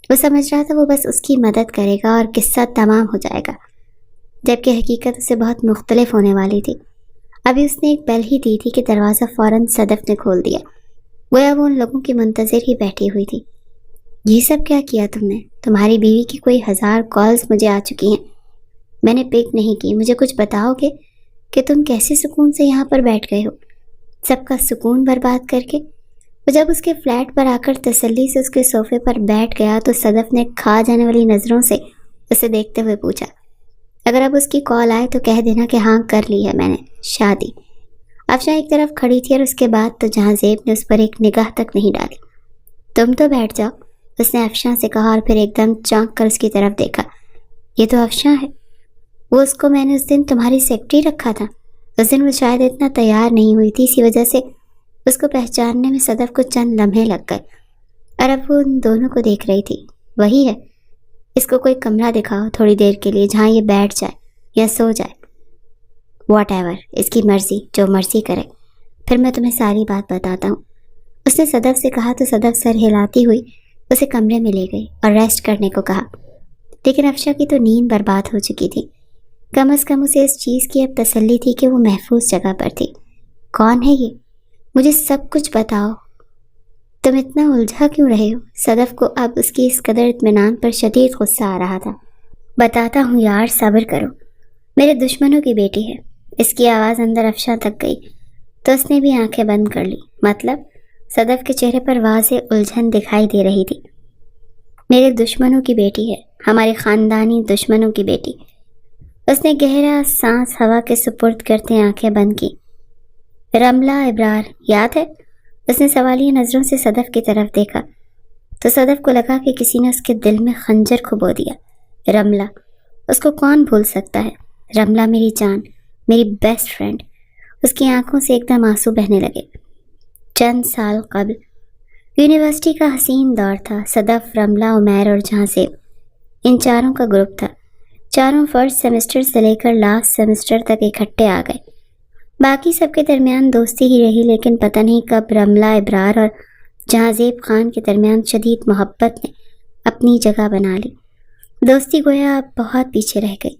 وہ سمجھ رہا تھا وہ بس اس کی مدد کرے گا اور قصہ تمام ہو جائے گا، جبکہ حقیقت اسے بہت مختلف ہونے والی تھی۔ ابھی اس نے ایک بیل ہی دی تھی کہ دروازہ فوراً صدف نے کھول دیا، گویا وہ ان لوگوں کی منتظر ہی بیٹھی ہوئی تھی۔ یہ سب کیا کیا تم نے؟ تمہاری بیوی کی کوئی 1000 کالز مجھے آ چکی ہیں، میں نے پک نہیں کی۔ مجھے کچھ بتاؤ گے کہ تم کیسے سکون سے یہاں پر بیٹھ گئے ہو، سب کا سکون برباد کر کے؟ وہ جب اس کے فلیٹ پر آ کر تسلی سے اس کے صوفے پر بیٹھ گیا تو صدف نے کھا جانے والی نظروں سے اسے دیکھتے ہوئے پوچھا، اگر اب اس کی کال آئے تو کہہ دینا کہ ہاں کر لی ہے میں نے شادی۔ افشاں ایک طرف کھڑی تھی اور اس کے بعد تو جہازیب نے اس پر ایک نگاہ تک نہیں ڈالی۔ تم تو بیٹھ جاؤ، اس نے افشاں سے کہا اور پھر ایک دم چونک کر اس کی طرف دیکھا۔ یہ تو افشاں ہے، وہ اس کو میں نے اس دن تمہاری سیکرٹری رکھا تھا۔ اس دن وہ شاید اتنا تیار نہیں ہوئی تھی، اسی وجہ سے اس کو پہچاننے میں صدف کو چند لمحے لگ گئے، اور اب وہ ان دونوں کو دیکھ رہی تھی۔ وہی ہے، اس کو کوئی کمرہ دکھاؤ تھوڑی دیر کے لیے جہاں یہ بیٹھ جائے یا سو جائے۔ واٹ ایور، اس کی مرضی، جو مرضی کرے، پھر میں تمہیں ساری بات بتاتا ہوں، اس نے صدف سے کہا تو صدف سر ہلاتی ہوئی اسے کمرے میں لے گئی اور ریسٹ کرنے کو کہا۔ لیکن افشاں کی تو نیند برباد ہو چکی تھی، کم از کم اسے اس چیز کی اب تسلی تھی کہ وہ محفوظ جگہ پر تھی۔ کون ہے یہ؟ مجھے سب کچھ بتاؤ، تم اتنا الجھا کیوں رہے ہو؟ صدف کو اب اس کی اس قدر اطمینان پر شدید غصہ آ رہا تھا۔ بتاتا ہوں یار، صبر کرو، میرے دشمنوں کی بیٹی ہے۔ اس کی آواز اندر افشاں تک گئی تو اس نے بھی آنکھیں بند کر لی۔ مطلب؟ صدف کے چہرے پر واضح الجھن دکھائی دے رہی تھی۔ میرے دشمنوں کی بیٹی ہے، ہمارے خاندانی دشمنوں کی بیٹی۔ اس نے گہرا سانس ہوا کے سپرد کرتے آنکھیں بند کی۔ رملہ ابرار، یاد ہے؟ اس نے سوالیہ نظروں سے صدف کی طرف دیکھا تو صدف کو لگا کہ کسی نے اس کے دل میں خنجر کھبو دیا۔ رملہ، اس کو کون بھول سکتا ہے؟ رملہ میری جان، میری بیسٹ فرینڈ۔ اس کی آنکھوں سے ایک دم آنسو بہنے لگے۔ چند سال قبل یونیورسٹی کا حسین دور تھا۔ صدف، رملہ، عمیر اور جہازیب، ان چاروں کا گروپ تھا۔ چاروں فرسٹ سیمسٹر سے لے کر لاسٹ سیمسٹر تک اکٹھے آ گئے۔ باقی سب کے درمیان دوستی ہی رہی، لیکن پتہ نہیں کب رملہ ابرار اور جہازیب خان کے درمیان شدید محبت نے اپنی جگہ بنا لی۔ دوستی گویا اب بہت پیچھے رہ گئی۔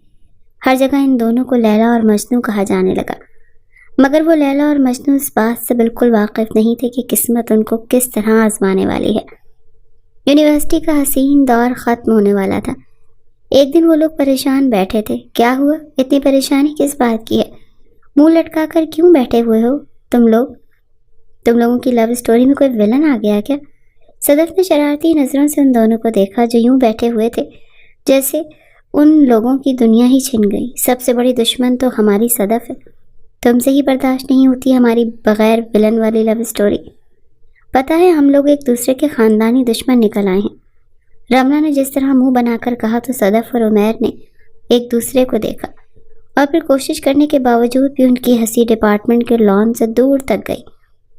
ہر جگہ ان دونوں کو لیلا اور مجنوں کہا جانے لگا، مگر وہ لیلا اور مجنوں اس بات سے بالکل واقف نہیں تھے کہ قسمت ان کو کس طرح آزمانے والی ہے۔ یونیورسٹی کا حسین دور ختم ہونے والا تھا۔ ایک دن وہ لوگ پریشان بیٹھے تھے۔ کیا ہوا؟ اتنی پریشانی کس بات کی ہے؟ منہ لٹکا کر کیوں بیٹھے ہوئے ہو تم لوگوں کی لو اسٹوری میں کوئی ولن آ گیا کیا؟ صدف نے شرارتی نظروں سے ان دونوں کو دیکھا جو یوں بیٹھے ہوئے تھے جیسے ان لوگوں کی دنیا ہی چھن گئی۔ سب سے بڑی دشمن تو ہماری صدف ہے، تم سے ہی برداشت نہیں ہوتی ہماری بغیر ولن والی لو اسٹوری۔ پتہ ہے ہم لوگ ایک دوسرے کے خاندانی دشمن نکل آئے ہیں۔ رملہ نے جس طرح منہ بنا کر کہا تو صدف اور عمیر نے ایک دوسرے کو دیکھا اور پھر کوشش کرنے کے باوجود بھی ان کی ہنسی ڈپارٹمنٹ کے لان سے دور تک گئی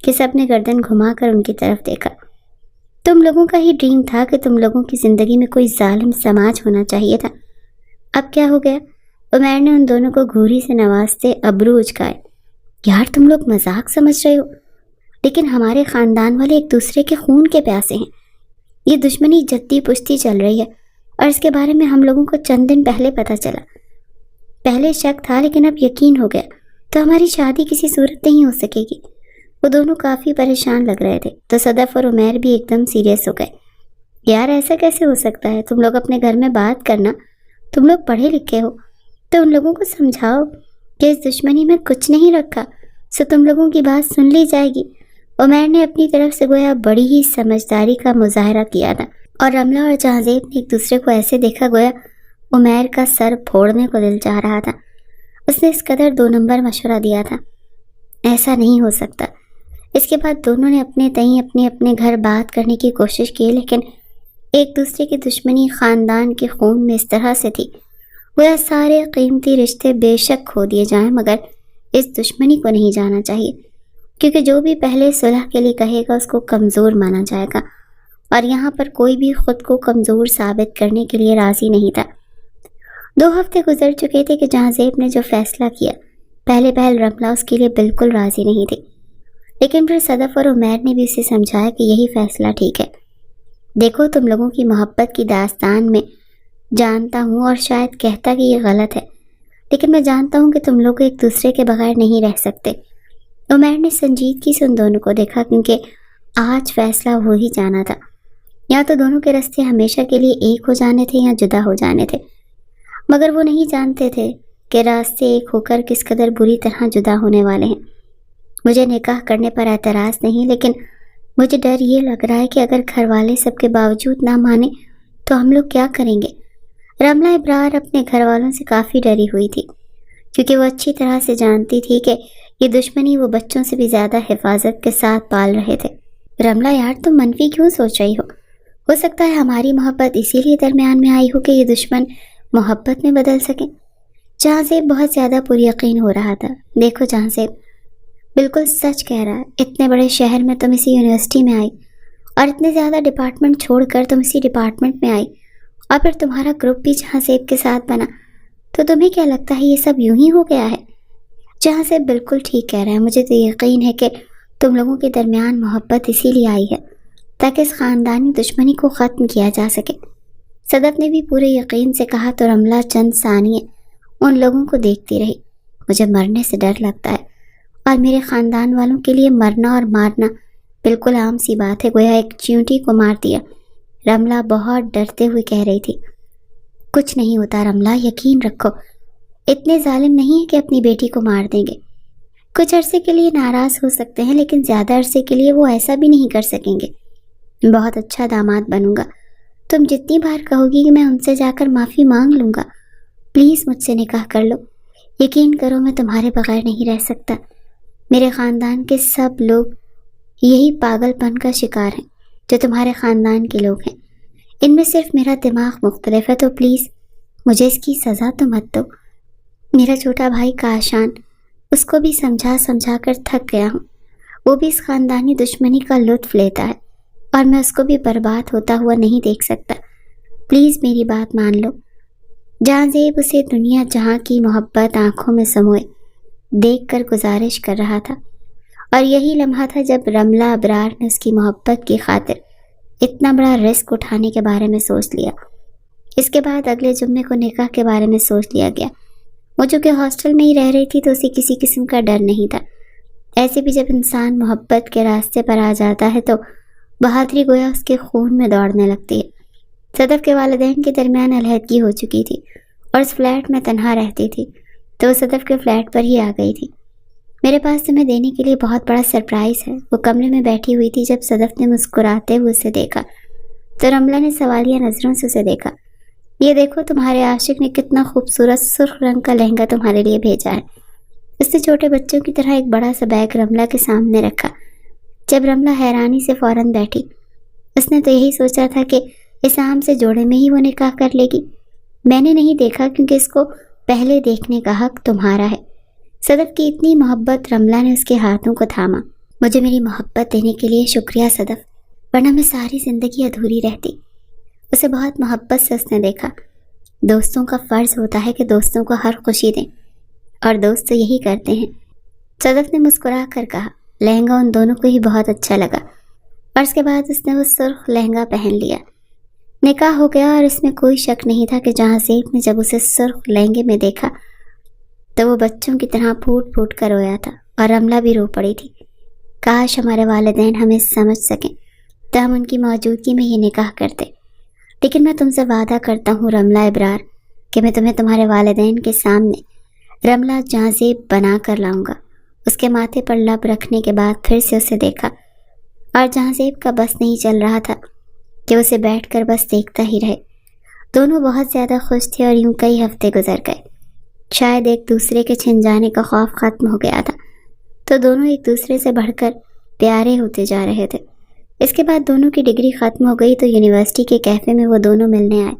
کہ سب نے گردن گھما کر ان کی طرف دیکھا۔ تم لوگوں کا ہی ڈریم تھا کہ تم لوگوں کی زندگی میں کوئی ظالم سماج ہونا چاہیے تھا، اب کیا ہو گیا؟ عمیر نے ان دونوں کو گھوری سے نوازتے ابرو اچکائے۔ یار تم لوگ مذاق سمجھ رہے ہو، لیکن ہمارے خاندان والے ایک دوسرے کے خون کے پیاسے ہیں۔ یہ دشمنی جدی پشتی چل رہی ہے اور اس کے بارے میں ہم لوگوں کو چند دن پہلے پتہ چلا۔ پہلے شک تھا لیکن اب یقین ہو گیا، تو ہماری شادی کسی صورت نہیں ہو سکے گی۔ وہ دونوں کافی پریشان لگ رہے تھے تو صدف اور عمیر بھی ایک دم سیریس ہو گئے۔ یار ایسا کیسے ہو سکتا ہے؟ تم لوگ اپنے گھر میں بات کرنا، تم لوگ پڑھے لکھے ہو، تو ان لوگوں کو سمجھاؤ کہ اس دشمنی میں کچھ نہیں رکھا، سو تم لوگوں کی بات سن لی جائے گی۔ عمیر نے اپنی طرف سے گویا بڑی ہی سمجھداری کا مظاہرہ کیا تھا۔ اور رملہ اور جہازیب نے ایک دوسرے کو ایسے دیکھا گویا عمیر کا سر پھوڑنے کو دل چاہ رہا تھا۔ اس نے اس قدر 2 نمبر مشورہ دیا تھا، ایسا نہیں ہو سکتا۔ اس کے بعد دونوں نے اپنے تئیں اپنے اپنے گھر بات کرنے کی کوشش کی، لیکن ایک دوسرے کی دشمنی خاندان کے خون میں اس طرح سے تھی گویا سارے قیمتی رشتے بے شک کھو دیے جائیں مگر اس دشمنی کو نہیں جانا چاہیے، کیونکہ جو بھی پہلے صلح کے لیے کہے گا اس کو کمزور مانا جائے گا، اور یہاں پر کوئی بھی خود کو کمزور ثابت کرنے کے لیے راضی نہیں تھا۔ 2 ہفتے گزر چکے تھے کہ جہازیب نے جو فیصلہ کیا، پہلے رملہ اس کے لیے بالکل راضی نہیں تھی، لیکن پھر صدف اور عمیر نے بھی اسے سمجھایا کہ یہی فیصلہ ٹھیک ہے۔ دیکھو، تم لوگوں کی محبت کی داستان میں جانتا ہوں اور شاید کہتا کہ یہ غلط ہے، لیکن میں جانتا ہوں کہ تم لوگ ایک دوسرے کے بغیر نہیں رہ سکتے۔ عمیر نے سنجیدگی سے ان دونوں کو دیکھا، کیونکہ آج فیصلہ ہو ہی جانا تھا، یا تو دونوں کے راستے ہمیشہ کے لیے ایک ہو جانے تھے یا جدا ہو جانے تھے، مگر وہ نہیں جانتے تھے کہ راستے ایک ہو کر کس قدر بری طرح جدا ہونے والے ہیں۔ مجھے نکاح کرنے پر اعتراض نہیں، لیکن مجھے ڈر یہ لگ رہا ہے کہ اگر گھر والے سب کے باوجود نہ مانے تو ہم لوگ کیا کریں گے۔ رملہ ابرار اپنے گھر والوں سے کافی ڈری ہوئی تھی، کیونکہ وہ اچھی طرح سے جانتی تھی کہ یہ دشمنی وہ بچوں سے بھی زیادہ حفاظت کے ساتھ پال رہے تھے۔ رملہ یار، تم منفی کیوں سوچ رہی ہو سکتا ہے ہماری محبت اسی لیے درمیان میں آئی ہو کہ یہ دشمن محبت میں بدل سکیں۔ جہازیب بہت زیادہ پر یقین ہو رہا تھا۔ دیکھو جہازیب بالکل سچ کہہ رہا ہے، اتنے بڑے شہر میں تم اسی یونیورسٹی میں آئی، اور اتنے زیادہ ڈپارٹمنٹ چھوڑ کر تم اسی ڈپارٹمنٹ میں آئی، اور پھر تمہارا گروپ بھی جہازیب کے ساتھ بنا، تو تمہیں کیا لگتا ہے یہ سب یوں ہی ہو گیا ہے؟ جہازیب بالکل ٹھیک کہہ رہا ہے، مجھے تو یقین ہے کہ تم لوگوں کے درمیان محبت اسی لیے آئی ہے تاکہ اس خاندانی دشمنی کو ختم کیا جا سکے۔ صدف نے بھی پورے یقین سے کہا تو رملہ چند ثانیے ان لوگوں کو دیکھتی رہی۔ مجھے مرنے سے ڈر لگتا ہے، اور میرے خاندان والوں کے لیے مرنا اور مارنا بالکل عام سی بات ہے، گویا ایک چیونٹی کو مار دیا۔ رملہ بہت ڈرتے ہوئے کہہ رہی تھی۔ کچھ نہیں ہوتا رملہ، یقین رکھو، اتنے ظالم نہیں ہیں کہ اپنی بیٹی کو مار دیں گے۔ کچھ عرصے کے لیے ناراض ہو سکتے ہیں، لیکن زیادہ عرصے کے لیے وہ ایسا بھی نہیں کر سکیں گے۔ بہت اچھا داماد بنوں گا، تم جتنی بار کہو گی کہ میں ان سے جا کر معافی مانگ لوں گا۔ پلیز مجھ سے نکاح کر لو، یقین کرو میں تمہارے بغیر نہیں رہ سکتا۔ میرے خاندان کے سب لوگ یہی پاگل پن کا شکار ہیں جو تمہارے خاندان کے لوگ ہیں، ان میں صرف میرا دماغ مختلف ہے، تو پلیز مجھے اس کی سزا تو مت دو۔ میرا چھوٹا بھائی کاشان، اس کو بھی سمجھا کر تھک گیا ہوں، وہ بھی اس خاندانی دشمنی کا لطف لیتا ہے، اور میں اس کو بھی برباد ہوتا ہوا نہیں دیکھ سکتا۔ پلیز میری بات مان لو۔ جہازیب اسے دنیا جہاں کی محبت آنکھوں میں سموئے دیکھ کر گزارش کر رہا تھا، اور یہی لمحہ تھا جب رملہ ابرار نے اس کی محبت کی خاطر اتنا بڑا رسک اٹھانے کے بارے میں سوچ لیا۔ اس کے بعد اگلے جمعے کو نکاح کے بارے میں سوچ لیا گیا۔ وہ چونکہ ہاسٹل میں ہی رہ رہی تھی تو اسے کسی قسم کا ڈر نہیں تھا۔ ایسے بھی جب انسان محبت کے راستے پر آ جاتا ہے تو بہادری گویا اس کے خون میں دوڑنے لگتی ہے۔ صدف کے والدین کے درمیان علیحدگی ہو چکی تھی اور اس فلیٹ میں تنہا رہتی تھی، تو وہ صدف کے فلیٹ پر ہی آ گئی تھی۔ میرے پاس تمہیں دینے کے لیے بہت بڑا سرپرائز ہے، وہ کمرے میں بیٹھی ہوئی تھی جب صدف نے مسکراتے ہوئے اسے دیکھا تو رملہ نے سوالیہ نظروں سے اسے دیکھا۔ یہ دیکھو تمہارے عاشق نے کتنا خوبصورت سرخ رنگ کا لہنگا تمہارے لیے بھیجا ہے۔ اس نے چھوٹے بچوں کی طرح ایک بڑا سا بیگ رملہ کے سامنے رکھا۔ جب رملہ حیرانی سے فوراً بیٹھی، اس نے تو یہی سوچا تھا کہ اس عام سے جوڑے میں ہی وہ نکاح کر لے گی۔ میں نے نہیں دیکھا کیونکہ اس کو پہلے دیکھنے کا حق تمہارا ہے۔ صدف کی اتنی محبت، رملہ نے اس کے ہاتھوں کو تھاما۔ مجھے میری محبت دینے کے لیے شکریہ صدف، ورنہ میں ساری زندگی ادھوری رہتی۔ اسے بہت محبت سے اس نے دیکھا۔ دوستوں کا فرض ہوتا ہے کہ دوستوں کو ہر خوشی دیں، اور دوست تو یہی کرتے ہیں۔ صدف نے مسکرا کر کہا۔ لہنگا ان دونوں کو ہی بہت اچھا لگا، اور اس کے بعد اس نے وہ سرخ لہنگا پہن لیا۔ نکاح ہو گیا، اور اس میں کوئی شک نہیں تھا کہ جہازیب نے جب اسے سرخ لہنگے میں دیکھا تو وہ بچوں کی طرح پھوٹ پھوٹ کر رویا تھا، اور رملہ بھی رو پڑی تھی۔ کاش ہمارے والدین ہمیں سمجھ سکیں تو ہم ان کی موجودگی میں یہ نکاح کرتے، لیکن میں تم سے وعدہ کرتا ہوں رملہ ابرار کہ میں تمہیں تمہارے والدین کے سامنے رملہ جہازیب بنا کر لاؤں گا۔ اس کے ماتھے پر لب رکھنے کے بعد پھر سے اسے دیکھا، اور جہازیب کا بس نہیں چل رہا تھا کہ اسے بیٹھ کر بس دیکھتا ہی رہے۔ دونوں بہت زیادہ خوش تھے اور یوں کئی ہفتے گزر گئے۔ شاید ایک دوسرے کے چھن جانے کا خوف ختم ہو گیا تھا، تو دونوں ایک دوسرے سے بڑھ کر پیارے ہوتے جا رہے تھے۔ اس کے بعد دونوں کی ڈگری ختم ہو گئی تو یونیورسٹی کے کیفے میں وہ دونوں ملنے آئے،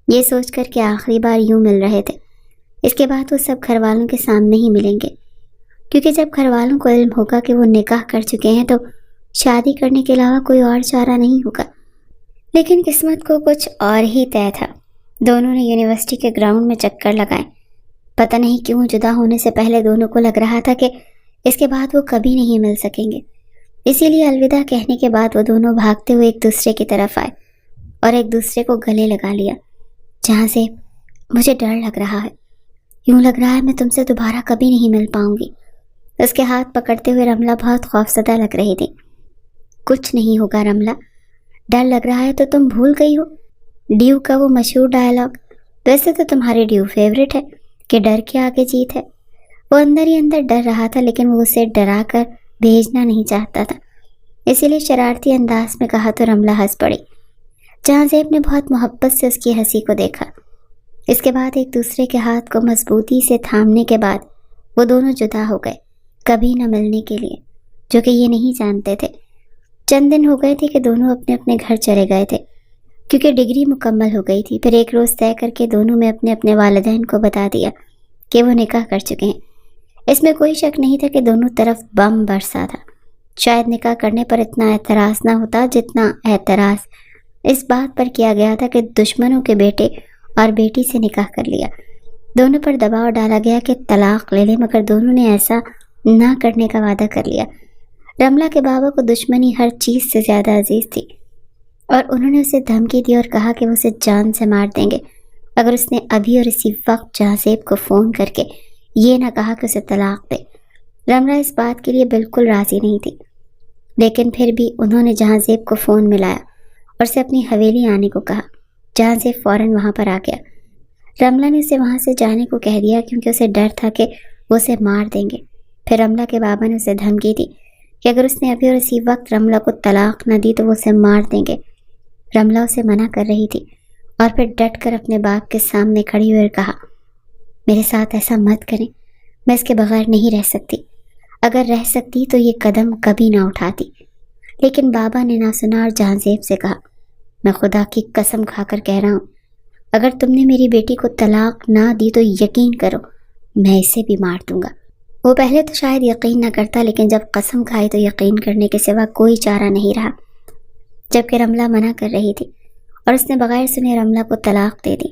یہ سوچ کر کہ آخری بار یوں مل رہے تھے۔ اس کے بعد وہ سب گھر والوں کے سامنے ہی ملیں گے، کیونکہ جب گھر والوں کو علم ہوگا کہ وہ نکاح کر چکے ہیں تو شادی کرنے کے علاوہ کوئی اور چارہ نہیں ہوگا۔ لیکن قسمت کو کچھ اور ہی طے تھا۔ دونوں نے یونیورسٹی کے گراؤنڈ میں چکر لگائے۔ پتہ نہیں کیوں جدا ہونے سے پہلے دونوں کو لگ رہا تھا کہ اس کے بعد وہ کبھی نہیں مل سکیں گے، اسی لیے الوداع کہنے کے بعد وہ دونوں بھاگتے ہوئے ایک دوسرے کی طرف آئے اور ایک دوسرے کو گلے لگا لیا۔ جہاں سے مجھے ڈر لگ رہا ہے، یوں لگ رہا ہے میں تم سے دوبارہ کبھی نہیں مل پاؤں گی۔ اس کے ہاتھ پکڑتے ہوئے رملہ بہت خوفزدہ لگ رہی تھی۔ کچھ نہیں ہوگا رملہ، ڈر لگ رہا ہے تو تم بھول گئی ہو ڈیو کا وہ مشہور ڈائلاگ۔ ویسے تو تمہاری ڈیو فیوریٹ ہے کہ ڈر کے آگے جیت ہے۔ وہ اندر ہی اندر ڈر رہا تھا، لیکن وہ اسے ڈرا کر بھیجنا نہیں چاہتا تھا، اسی لیے شرارتی انداز میں کہا تو رملہ ہنس پڑی۔ جہاں زیب نے بہت محبت سے اس کی ہنسی کو دیکھا۔ اس کے بعد ایک دوسرے کے ہاتھ کو مضبوطی سے تھامنے کے بعد وہ دونوں جدا ہو گئے، کبھی نہ ملنے کے لیے، جو کہ یہ نہیں جانتے تھے۔ چند دن ہو گئے تھے کہ دونوں اپنے اپنے گھر چلے گئے تھے، کیونکہ ڈگری مکمل ہو گئی تھی۔ پھر ایک روز طے کر کے دونوں نے اپنے اپنے والدین کو بتا دیا کہ وہ نکاح کر چکے ہیں۔ اس میں کوئی شک نہیں تھا کہ دونوں طرف بم برسا تھا۔ شاید نکاح کرنے پر اتنا اعتراض نہ ہوتا جتنا اعتراض اس بات پر کیا گیا تھا کہ دشمنوں کے بیٹے اور بیٹی سے نکاح کر لیا۔ دونوں پر دباؤ ڈالا گیا کہ طلاق لے لیں، مگر دونوں نے ایسا نہ کرنے کا وعدہ کر لیا۔ رملہ کے بابا کو دشمنی ہر چیز سے زیادہ عزیز تھی، اور انہوں نے اسے دھمکی دی اور کہا کہ وہ اسے جان سے مار دیں گے اگر اس نے ابھی اور اسی وقت جہازیب کو فون کر کے یہ نہ کہا کہ اسے طلاق دے۔ رملہ اس بات کے لیے بالکل راضی نہیں تھی، لیکن پھر بھی انہوں نے جہازیب کو فون ملایا اور اسے اپنی حویلی آنے کو کہا۔ جہازیب فوراً وہاں پر آ گیا۔ رملہ نے اسے وہاں سے جانے کو کہہ دیا کیونکہ اسے ڈر تھا کہ وہ اسے مار دیں گے۔ پھر رملہ کے بابا نے اسے دھمکی دی کہ اگر اس نے ابھی اور اسی وقت رملہ کو طلاق نہ دی تو وہ اسے مار دیں گے۔ رملہ اسے منع کر رہی تھی اور پھر ڈٹ کر اپنے باپ کے سامنے کھڑی ہوئی اور کہا، میرے ساتھ ایسا مت کریں، میں اس کے بغیر نہیں رہ سکتی، اگر رہ سکتی تو یہ قدم کبھی نہ اٹھاتی۔ لیکن بابا نے نہ سنا اور جہازیب سے کہا، میں خدا کی قسم کھا کر کہہ رہا ہوں، اگر تم نے میری بیٹی کو طلاق نہ دی تو یقین کرو میں اسے بھی مار دوں گا۔ وہ پہلے تو شاید یقین نہ کرتا، لیکن جب قسم کھائی تو یقین کرنے کے سوا کوئی چارہ نہیں رہا۔ جبکہ رملہ منع کر رہی تھی اور اس نے بغیر سنے رملہ کو طلاق دے دی۔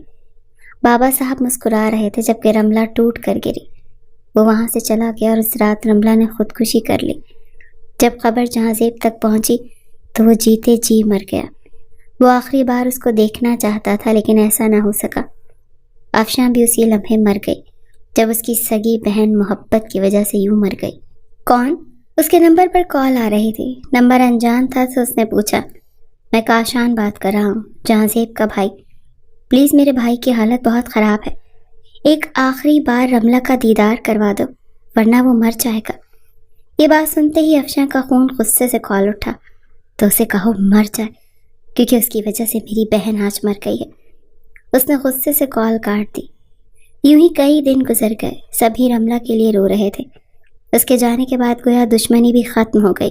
بابا صاحب مسکرا رہے تھے جبکہ رملہ ٹوٹ کر گری۔ وہ وہاں سے چلا گیا اور اس رات رملہ نے خودکشی کر لی۔ جب خبر جہازیب تک پہنچی تو وہ جیتے جی مر گیا۔ وہ آخری بار اس کو دیکھنا چاہتا تھا، لیکن ایسا نہ ہو سکا۔ افشاں بھی اسی لمحے مر گئی جب اس کی سگی بہن محبت کی وجہ سے یوں مر گئی۔ کون؟ اس کے نمبر پر کال آ رہی تھی۔ نمبر انجان تھا تو اس نے پوچھا، میں کاشان بات کر رہا ہوں، جہازیب کا بھائی۔ پلیز میرے بھائی کی حالت بہت خراب ہے، ایک آخری بار رملہ کا دیدار کروا دو ورنہ وہ مر جائے گا۔ یہ بات سنتے ہی افشاں کا خون غصے سے کھول اٹھا۔ تو اسے کہو مر جائے، کیونکہ اس کی وجہ سے میری بہن آج مر گئی ہے۔ اس نے غصے سے کال کاٹ دی۔ یوں ہی کئی دن گزر گئے، سبھی رملہ کے لیے رو رہے تھے۔ اس کے جانے کے بعد گویا دشمنی بھی ختم ہو گئی۔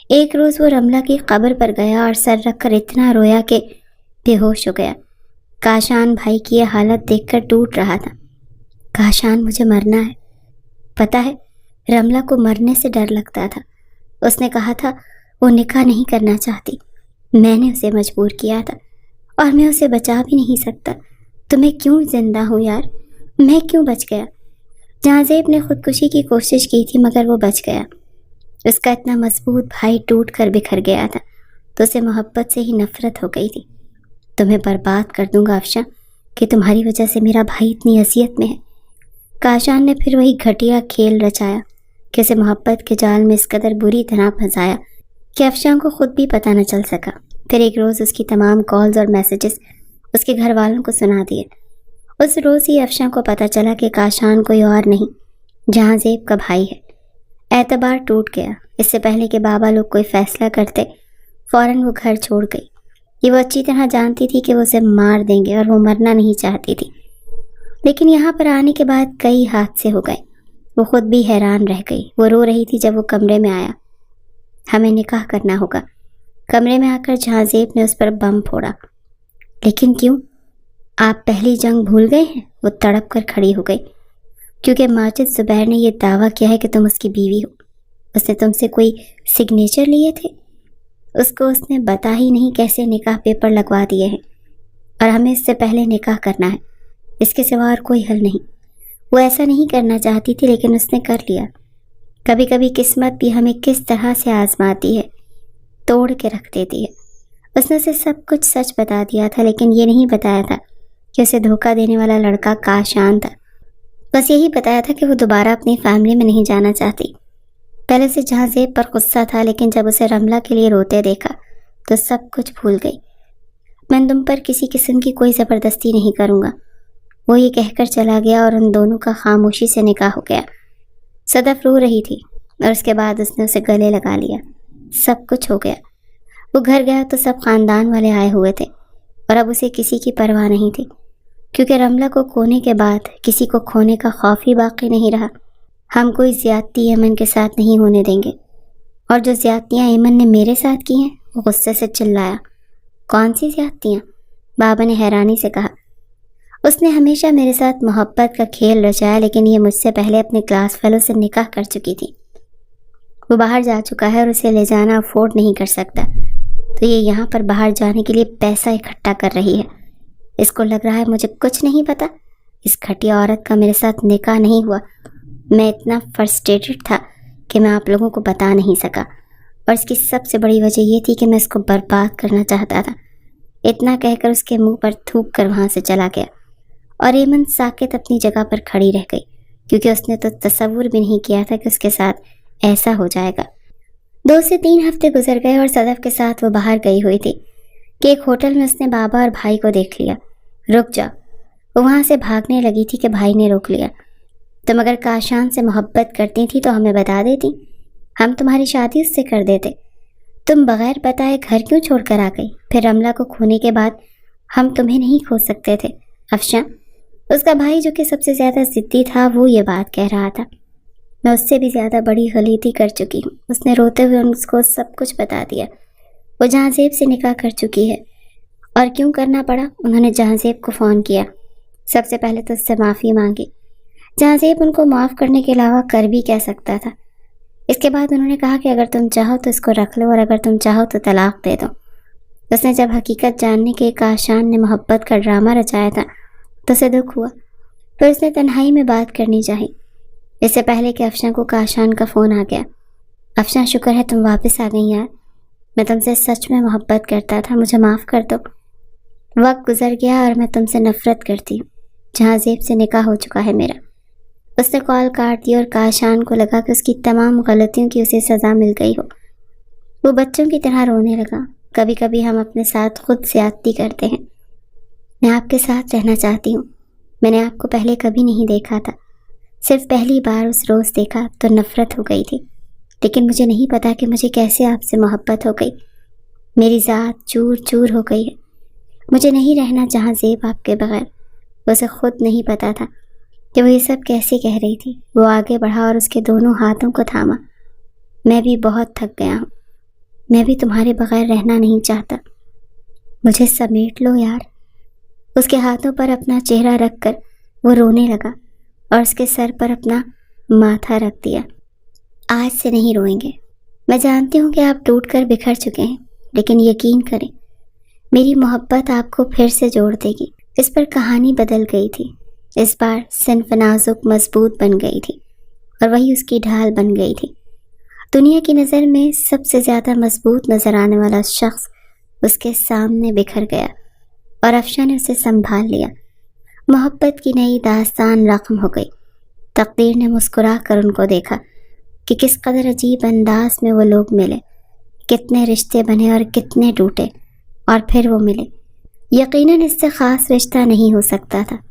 ایک روز وہ رملہ کی قبر پر گیا اور سر رکھ کر اتنا رویا کہ بے ہوش ہو گیا۔ کاشان بھائی کی یہ حالت دیکھ کر ٹوٹ رہا تھا۔ کاشان مجھے مرنا ہے، پتہ ہے رملہ کو مرنے سے ڈر لگتا تھا۔ اس نے کہا تھا وہ نکاح نہیں کرنا چاہتی، میں نے اسے مجبور کیا تھا اور میں اسے بچا بھی نہیں سکتا۔ تو میں کیوں زندہ ہوں یار، میں کیوں بچ گیا؟ جہازیب نے خودکشی کی کوشش کی تھی مگر وہ بچ گیا۔ اس کا اتنا مضبوط بھائی ٹوٹ کر بکھر گیا تھا تو اسے محبت سے ہی نفرت ہو گئی تھی۔ تمہیں برباد کر دوں گا افشاں کہ تمہاری وجہ سے میرا بھائی اتنی اذیت میں ہے۔ کاشان نے پھر وہی گھٹیا کھیل رچایا کہ اسے محبت کے جال میں اس قدر بری طرح پھنسایا کہ افشاں کو خود بھی پتہ نہ چل سکا۔ پھر ایک روز اس کی تمام کالز اور میسیجز اس کے گھر والوں کو سنا دیے۔ اس روز ہی افشاں کو پتہ چلا کہ کاشان کوئی اور نہیں، جہازیب کا بھائی ہے۔ اعتبار ٹوٹ گیا۔ اس سے پہلے کہ بابا لوگ کوئی فیصلہ کرتے فوراً وہ گھر چھوڑ گئی۔ یہ وہ اچھی طرح جانتی تھی کہ وہ اسے مار دیں گے اور وہ مرنا نہیں چاہتی تھی، لیکن یہاں پر آنے کے بعد کئی حادثے ہو گئے۔ وہ خود بھی حیران رہ گئی۔ وہ رو رہی تھی جب وہ کمرے میں آیا۔ ہمیں نکاح کرنا ہوگا۔ کمرے میں آ کر جہاں زیب نے اس پر بم پھوڑا۔ لیکن کیوں؟ آپ پہلی جنگ بھول گئے ہیں؟ وہ تڑپ کر کھڑی ہو گئی۔ کیونکہ ماجد زبیر نے یہ دعویٰ کیا ہے کہ تم اس کی بیوی ہو۔ اس نے تم سے کوئی سگنیچر لیے تھے؟ اس کو اس نے بتا ہی نہیں کیسے نکاح پیپر لگوا دیے ہیں، اور ہمیں اس سے پہلے نکاح کرنا ہے، اس کے سوا اور کوئی حل نہیں۔ وہ ایسا نہیں کرنا چاہتی تھی لیکن اس نے کر لیا۔ کبھی کبھی قسمت بھی ہمیں کس طرح سے آزماتی ہے، توڑ کے رکھ دیتی ہے۔ اس نے اسے سب کچھ سچ بتا دیا تھا، لیکن یہ نہیں بتایا تھا کہ اسے دھوکہ دینے والا لڑکا کاشان تھا۔ بس یہی بتایا تھا کہ وہ دوبارہ اپنی فیملی میں نہیں جانا چاہتی۔ پہلے سے جہاں زیب پر غصہ تھا، لیکن جب اسے رملہ کے لیے روتے دیکھا تو سب کچھ بھول گئی۔ میں تم پر کسی قسم کی کوئی زبردستی نہیں کروں گا، وہ یہ کہہ کر چلا گیا اور ان دونوں کا خاموشی سے نکاح ہو گیا۔ صدف رو رہی تھی اور اس کے بعد اس نے اسے گلے لگا لیا۔ سب کچھ ہو گیا۔ وہ گھر گیا تو سب خاندان والے آئے ہوئے تھے، اور اب اسے کسی کی پرواہ نہیں تھی، کیونکہ رملہ کو کھونے کے بعد کسی کو کھونے کا خوف ہی باقی نہیں رہا۔ ہم کوئی زیادتی ایمن کے ساتھ نہیں ہونے دیں گے، اور جو زیادتیاں ایمن نے میرے ساتھ کی ہیں، وہ غصے سے چلایا۔ کون سی زیادتیاں؟ بابا نے حیرانی سے کہا۔ اس نے ہمیشہ میرے ساتھ محبت کا کھیل رچایا، لیکن یہ مجھ سے پہلے اپنے کلاس فیلو سے نکاح کر چکی تھی۔ وہ باہر جا چکا ہے اور اسے لے جانا افورڈ نہیں کر سکتا، تو یہ یہاں پر باہر جانے کے لیے پیسہ اکٹھا کر رہی ہے۔ اس کو لگ رہا ہے مجھے کچھ نہیں پتا۔ اس گھٹیا عورت کا میرے ساتھ نکاح نہیں ہوا۔ میں اتنا فرسٹریٹڈ تھا کہ میں آپ لوگوں کو بتا نہیں سکا، اور اس کی سب سے بڑی وجہ یہ تھی کہ میں اس کو برباد کرنا چاہتا تھا۔ اتنا کہہ کر اس کے منہ پر تھوک کر وہاں سے چلا گیا، اور ایمن ساکت اپنی جگہ پر کھڑی رہ گئی، کیونکہ اس نے تو تصور بھی نہیں کیا تھا کہ اس کے ساتھ ایسا ہو جائے گا۔ 2 سے 3 ہفتے گزر گئے اور صدف کے ساتھ وہ باہر گئی ہوئی تھی کہ ایک ہوٹل میں اس نے بابا اور بھائی کو دیکھ لیا۔ رک جا، وہ وہاں سے بھاگنے لگی تھی کہ بھائی نے روک لیا۔ تم اگر کاشان سے محبت کرتی تھی تو ہمیں بتا دیتی، ہم تمہاری شادی اس سے کر دیتے۔ تم بغیر بتائے گھر کیوں چھوڑ کر آ گئی؟ پھر رملہ کو کھونے کے بعد ہم تمہیں نہیں کھو سکتے تھے۔ افشاں، اس کا بھائی جو کہ سب سے زیادہ ضدی تھا، وہ یہ بات کہہ رہا تھا۔ میں اس سے بھی زیادہ بڑی غلطی کر چکی ہوں۔ اس نے روتے ہوئے اس کو سب کچھ بتا دیا۔ وہ جہاں زیب سے نکاح کر چکی ہے۔ اور کیوں کرنا پڑا؟ انہوں نے جہاں زیب کو فون کیا۔ سب سے پہلے تو اس سے معافی مانگی۔ جہاں زیب ان کو معاف کرنے کے علاوہ کر بھی کہہ سکتا تھا۔ اس کے بعد انہوں نے کہا کہ اگر تم چاہو تو اس کو رکھ لو، اور اگر تم چاہو تو طلاق دے دو۔ اس نے جب حقیقت جاننے کے کاشان نے محبت کا ڈرامہ رچایا تھا تو اسے دکھ ہوا، پھر اس نے تنہائی میں بات کرنی چاہی، اس سے پہلے کہ افشاں کو کاشان کا فون آ گیا۔ افشاں، شکر ہے تم واپس آ گئی یار، میں تم سے سچ میں محبت کرتا تھا، مجھے معاف کر دو۔ وقت گزر گیا اور میں تم سے نفرت کرتی ہوں۔ جہاں زیب سے نکاح ہو چکا ہے میرا۔ اس نے کال کاٹ دی اور کاشان کو لگا کہ اس کی تمام غلطیوں کی اسے سزا مل گئی ہو۔ وہ بچوں کی طرح رونے لگا۔ کبھی کبھی ہم اپنے ساتھ خود زیادتی کرتے ہیں۔ میں آپ کے ساتھ رہنا چاہتی ہوں۔ میں نے آپ کو پہلے کبھی نہیں دیکھا تھا، صرف پہلی بار اس روز دیکھا تو نفرت ہو گئی تھی، لیکن مجھے نہیں پتا کہ مجھے کیسے آپ سے محبت ہو گئی۔ میری ذات چور چور ہو گئی ہے۔ مجھے نہیں رہنا جہاں زیب آپ کے بغیر۔ اسے خود نہیں پتا تھا کہ وہ یہ سب کیسے کہہ رہی تھی۔ وہ آگے بڑھا اور اس کے دونوں ہاتھوں کو تھاما۔ میں بھی بہت تھک گیا ہوں، میں بھی تمہارے بغیر رہنا نہیں چاہتا، مجھے سمیٹ لو یار۔ اس کے ہاتھوں پر اپنا چہرہ رکھ کر وہ رونے لگا اور اس کے سر پر اپنا ماتھا رکھ دیا۔ آج سے نہیں روئیں گے۔ میں جانتی ہوں کہ آپ ٹوٹ کر بکھر چکے ہیں، لیکن یقین کریں میری محبت آپ کو پھر سے جوڑ دے گی۔ اس پر کہانی بدل گئی تھی۔ اس بار صنف نازک مضبوط بن گئی تھی، اور وہی اس کی ڈھال بن گئی تھی۔ دنیا کی نظر میں سب سے زیادہ مضبوط نظر آنے والا شخص اس کے سامنے بکھر گیا، اور افشاں نے اسے سنبھال لیا۔ محبت کی نئی داستان رقم ہو گئی۔ تقدیر نے مسکرا کر ان کو دیکھا کہ کس قدر عجیب انداز میں وہ لوگ ملے، کتنے رشتے بنے اور کتنے ٹوٹے، اور پھر وہ ملے۔ یقیناً اس سے خاص رشتہ نہیں ہو سکتا تھا۔